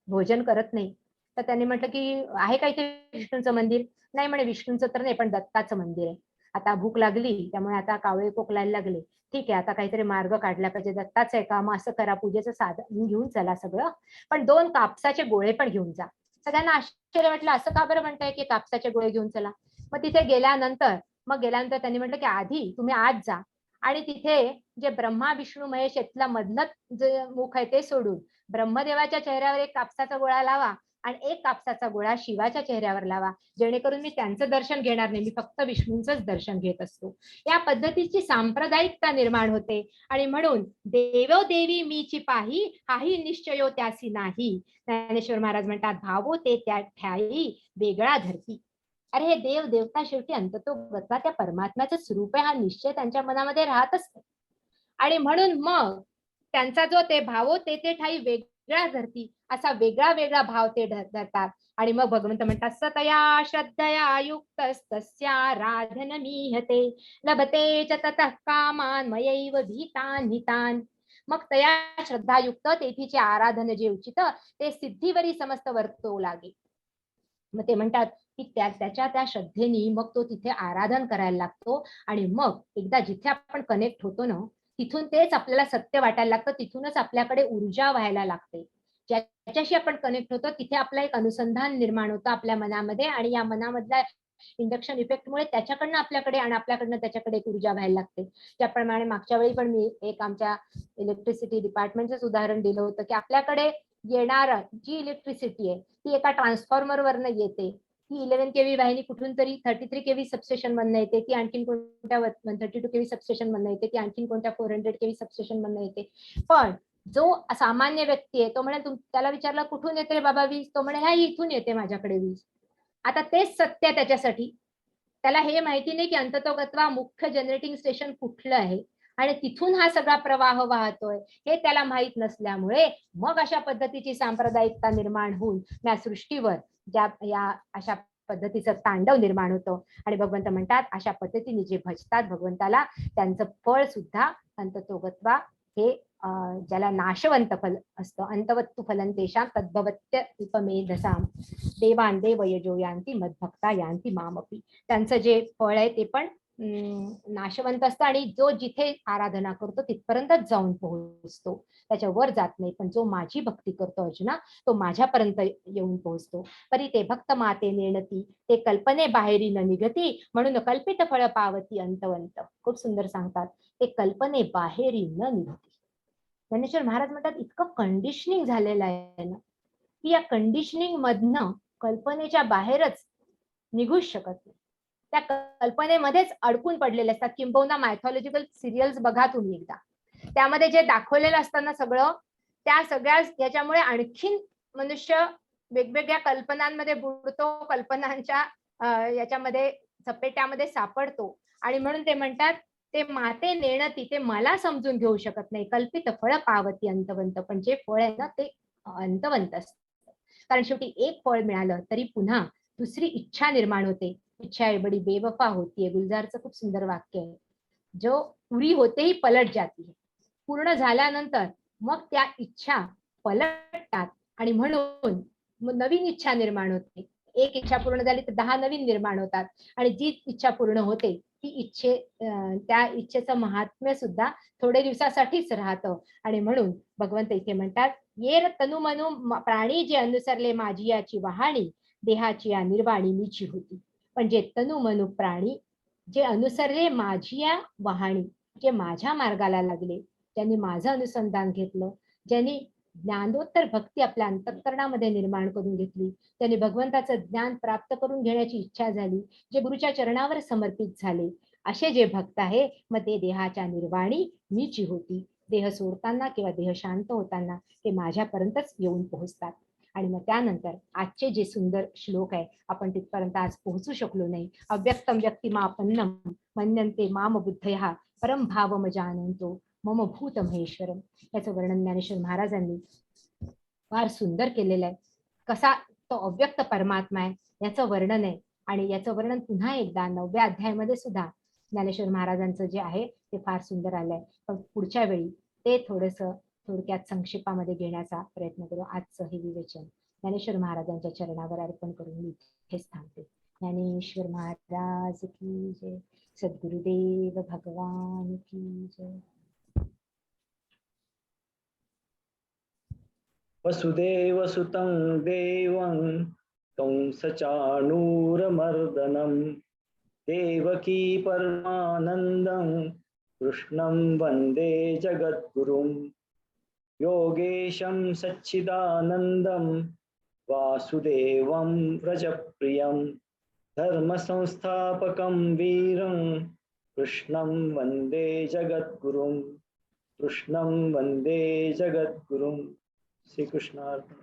भोजन करत नाही. तर त्यांनी म्हटलं की आहे का इथे विष्णूचं मंदिर? नाही म्हणे, विष्णूचं तर नाही, पण दत्ताचं मंदिर आहे. आता भूक लागली, त्यामुळे आता कावळे कोकलायला लागले. ठीक आहे, आता काहीतरी मार्ग काढला पाहिजे. दत्ताचं आहे का, मग असं करा, पूजेचं साधन घेऊन चला सगळं, पण 2 कापसाचे गोळे पण घेऊन जा. सगळ्यांना आश्चर्य वाटलं, असं का बरं म्हणताय की कापसाचे गोळे घेऊन चला? मग तिथे गेल्यानंतर त्यांनी म्हटलं की आधी तुम्ही आत जा आणि तिथे जे ब्रह्मा विष्णू महेश यातला मधलं जे मुख आहे ते सोडून ब्रह्मदेवाच्या चेहऱ्यावर एक कापसाचा गोळा लावा आणि एक कापसाचा गोळा शिवाच्या चेहऱ्यावर लावा, जेणेकरून मी त्यांचं दर्शन घेणार नाही, मी फक्त विष्णूंचंच दर्शन घेत असतो. या पद्धतीची सांप्रदायिकता निर्माण होते. आणि म्हणून देवो देवी मीची पाही, हाही निश्चयो त्यासी नाही. ज्ञानेश्वर महाराज म्हणतात, भावो ते त्या ठाई वेगळा धरती. अरे हे देव देवता शेवटी अंततोगत्वा त्या परमात्म्याचं स्वरूप आहे, हा निश्चय त्यांच्या मनामध्ये राहत असतो. आणि म्हणून मग त्यांचा जो ते भावो ते ठाई वेगळा धरती, असा वेगळा वेगळा भाव ते धरतात. आणि मग भगवंत म्हणतात, सतया श्रद्धया युक्तस्तस्याराधन मीहते लभते च ततः कामान मयैव भीतान हितान. मग तया श्रद्धायुक्त तेथीचे आराधन जे उचित ते सिद्धीवरी समस्त वर्तो लागे. मग ते म्हणतात की त्याच्या त्या श्रद्धेने मग तो तिथे आराधन करायला लागतो. आणि मग एकदा जिथे आपण कनेक्ट होतो ना, तिथून तेच आपल्याला सत्य वाटायला लागतं, तिथूनच आपल्याकडे ऊर्जा व्हायला लागते. ज्याच्याशी आपण कनेक्ट होतो तिथे आपलं एक अनुसंधान निर्माण होतं आपल्या मनामध्ये, आणि या मनामधल्या इंडक्शन इफेक्टमुळे त्याच्याकडनं आपल्याकडे आणि आपल्याकडनं त्याच्याकडे एक ऊर्जा व्हायला लागते. त्याप्रमाणे मागच्या वेळी पण मी एक आमच्या इलेक्ट्रिसिटी डिपार्टमेंटच उदाहरण दिलं होतं की आपल्याकडे येणार जी इलेक्ट्रिसिटी आहे ती एका ट्रान्सफॉर्मर वरनं येते. ती 11 केव्ही वाहिनी कुठून तरी 33 केव्ही सबस्टेशन मधनं येते, ती आणखीन कोणत्या 132 केव्ही सबस्टेशन मधनं येते, ती आणखीन कोणत्या 400 केव्ही सबस्टेशन मधनं येते. पण जो सामान्य व्यक्ती आहे तो म्हणे, त्याला विचारलं कुठून येते बाबा वीज, तो म्हणे ह्या इथून येते माझ्याकडे वीज. आता तेच सत्य त्याच्यासाठी. त्याला हे माहिती नाही की अंततोगत्वा मुख्य जनरेटिंग स्टेशन कुठलं आहे आणि तिथून हा सगळा प्रवाह वाहतोय, हे त्याला माहित नसल्यामुळे मग अशा पद्धतीची सांप्रदायिकता निर्माण होऊन या सृष्टीवर या अशा पद्धतीचं तांडव निर्माण होतं. आणि भगवंत म्हणतात, अशा पद्धतीने जे भजतात भगवंताला त्यांचं फळ सुद्धा अंततोगत्वा हे ज्याला नाशवंत फल असतं, अंतवत्तु फलं तेषां तद्भवत्य उपमेधसाम देवान देवयजो यांती मद्भक्ता यांती मामपी. त्यांचं जे फळ आहे ते पण नाशवंत असतं आणि जो जिथे आराधना करतो तिथपर्यंतच जाऊन पोहोचतो, त्याच्यावर जात नाही. पण जो माझी भक्ती करतो अर्जुना, तो माझ्यापर्यंत येऊन पोहोचतो. परी ते भक्त माते नेणती, ते कल्पने बाहेरी न निघती, म्हणून कल्पित फळ पावती अंतवंत. खूप सुंदर सांगतात, ते कल्पने बाहेरी न निघती. ज्ञानेश्वर महाराज म्हणतात, इतकं कंडिशनिंग झालेलं आहे ना की या कंडिशनिंग मधनं कल्पनेच्या बाहेरच निघूच शकत नाही. त्या कल्पनेमध्येच अडकून पडलेले असतात. किंबहुना मायथॉलॉजिकल सिरियल्स बघा तुम्ही एकदा, त्यामध्ये जे दाखवलेलं असतं ना सगळं, त्या सगळ्या याच्यामुळे आणखीन मनुष्य वेगवेगळ्या कल्पनांमध्ये बुडतो, कल्पनांच्या याच्यामध्ये चपेट्यामध्ये सापडतो. आणि म्हणून ते म्हणतात, ते माते नेणती, ते मला समजून घेऊ शकत नाही, कल्पित फळ पावती अंतवंत. पण जे फळ आहे ना ते अंतवंत असतं, कारण शेवटी एक फळ मिळालं तरी पुन्हा दुसरी इच्छा निर्माण होते. इच्छा बडी बेवफा होतीये, गुलजारचं खूप सुंदर वाक्य आहे. जो पुरी होते ही पलट जाती है. पूर्ण झाल्यानंतर मग त्या इच्छा पलटतात आणि म्हणून नवीन इच्छा निर्माण होते. एक इच्छा पूर्ण झाली तर 10 नवीन निर्माण होतात आणि जी इच्छा पूर्ण होते ती त्या इच्छेचं महात्म्य सुद्धा थोडे दिवसासाठीच राहतं. आणि म्हणून भगवंत इथे म्हणतात, येर तनु मनु प्राणी जे अनुसरले माझी याची वहाणी, देहाची या निर्वाणी मीची होती. पण जे तनु मनु प्राणी जे अनुसरले माझी या वहाणी, जे माझ्या मार्गाला लागले, ज्यांनी माझं अनुसंधान घेतलं, ज्यांनी ज्ञानोत्तर भक्ती आपल्या अंतःकरणामध्ये निर्माण करून घेतली. त्याने भगवंताचं ज्ञान प्राप्त करून घेण्याची इच्छा झाली. जे गुरुच्या चरणावर समर्पित झाले असे जे भक्त आहे, मग ते देहाच्या निर्वाणी मीची होती. देह सोडताना किंवा देह शांत होताना ते माझ्यापर्यंतच येऊन पोहोचतात. आणि मग त्यानंतर आजचे जे सुंदर श्लोक आहे, आपण तिथपर्यंत आज पोहोचू शकलो नाही. अव्यक्तम व्यक्तिमापन्नम मन्यन्ते माम बुद्धयः परम भावम जानन्तो मम भूत महेश्वरम. याचं वर्णन ज्ञानेश्वर महाराजांनी फार सुंदर केलेलं आहे. कसा तो अव्यक्त परमात्मा आहे याचं वर्णन आहे. आणि याचं वर्णन पुन्हा एकदा 9व्या अध्यायामध्ये सुद्धा ज्ञानेश्वर महाराजांचं जे आहे ते फार सुंदर आलंय. पण पुढच्या वेळी ते थोडक्यात संक्षेपामध्ये घेण्याचा प्रयत्न करू. आजचं हे विवेचन ज्ञानेश्वर महाराजांच्या चरणावर अर्पण करून मी इथेच थांबते. ज्ञानेश्वर महाराज की जय. सद्गुरुदेव भगवान की जय. वसुदेवसुतं देवं कंसचाणूरमर्दनं देवकी परमानन्दं कृष्णं वन्दे जगद्गुरुं योगेशं सच्चिदानन्दं वासुदेवं व्रजप्रियं धर्मसंस्थापकं वीरं कृष्णं वन्दे जगद्गुरुं कृष्णं वन्दे जगद्गुरुं. श्री कृष्णार्पण.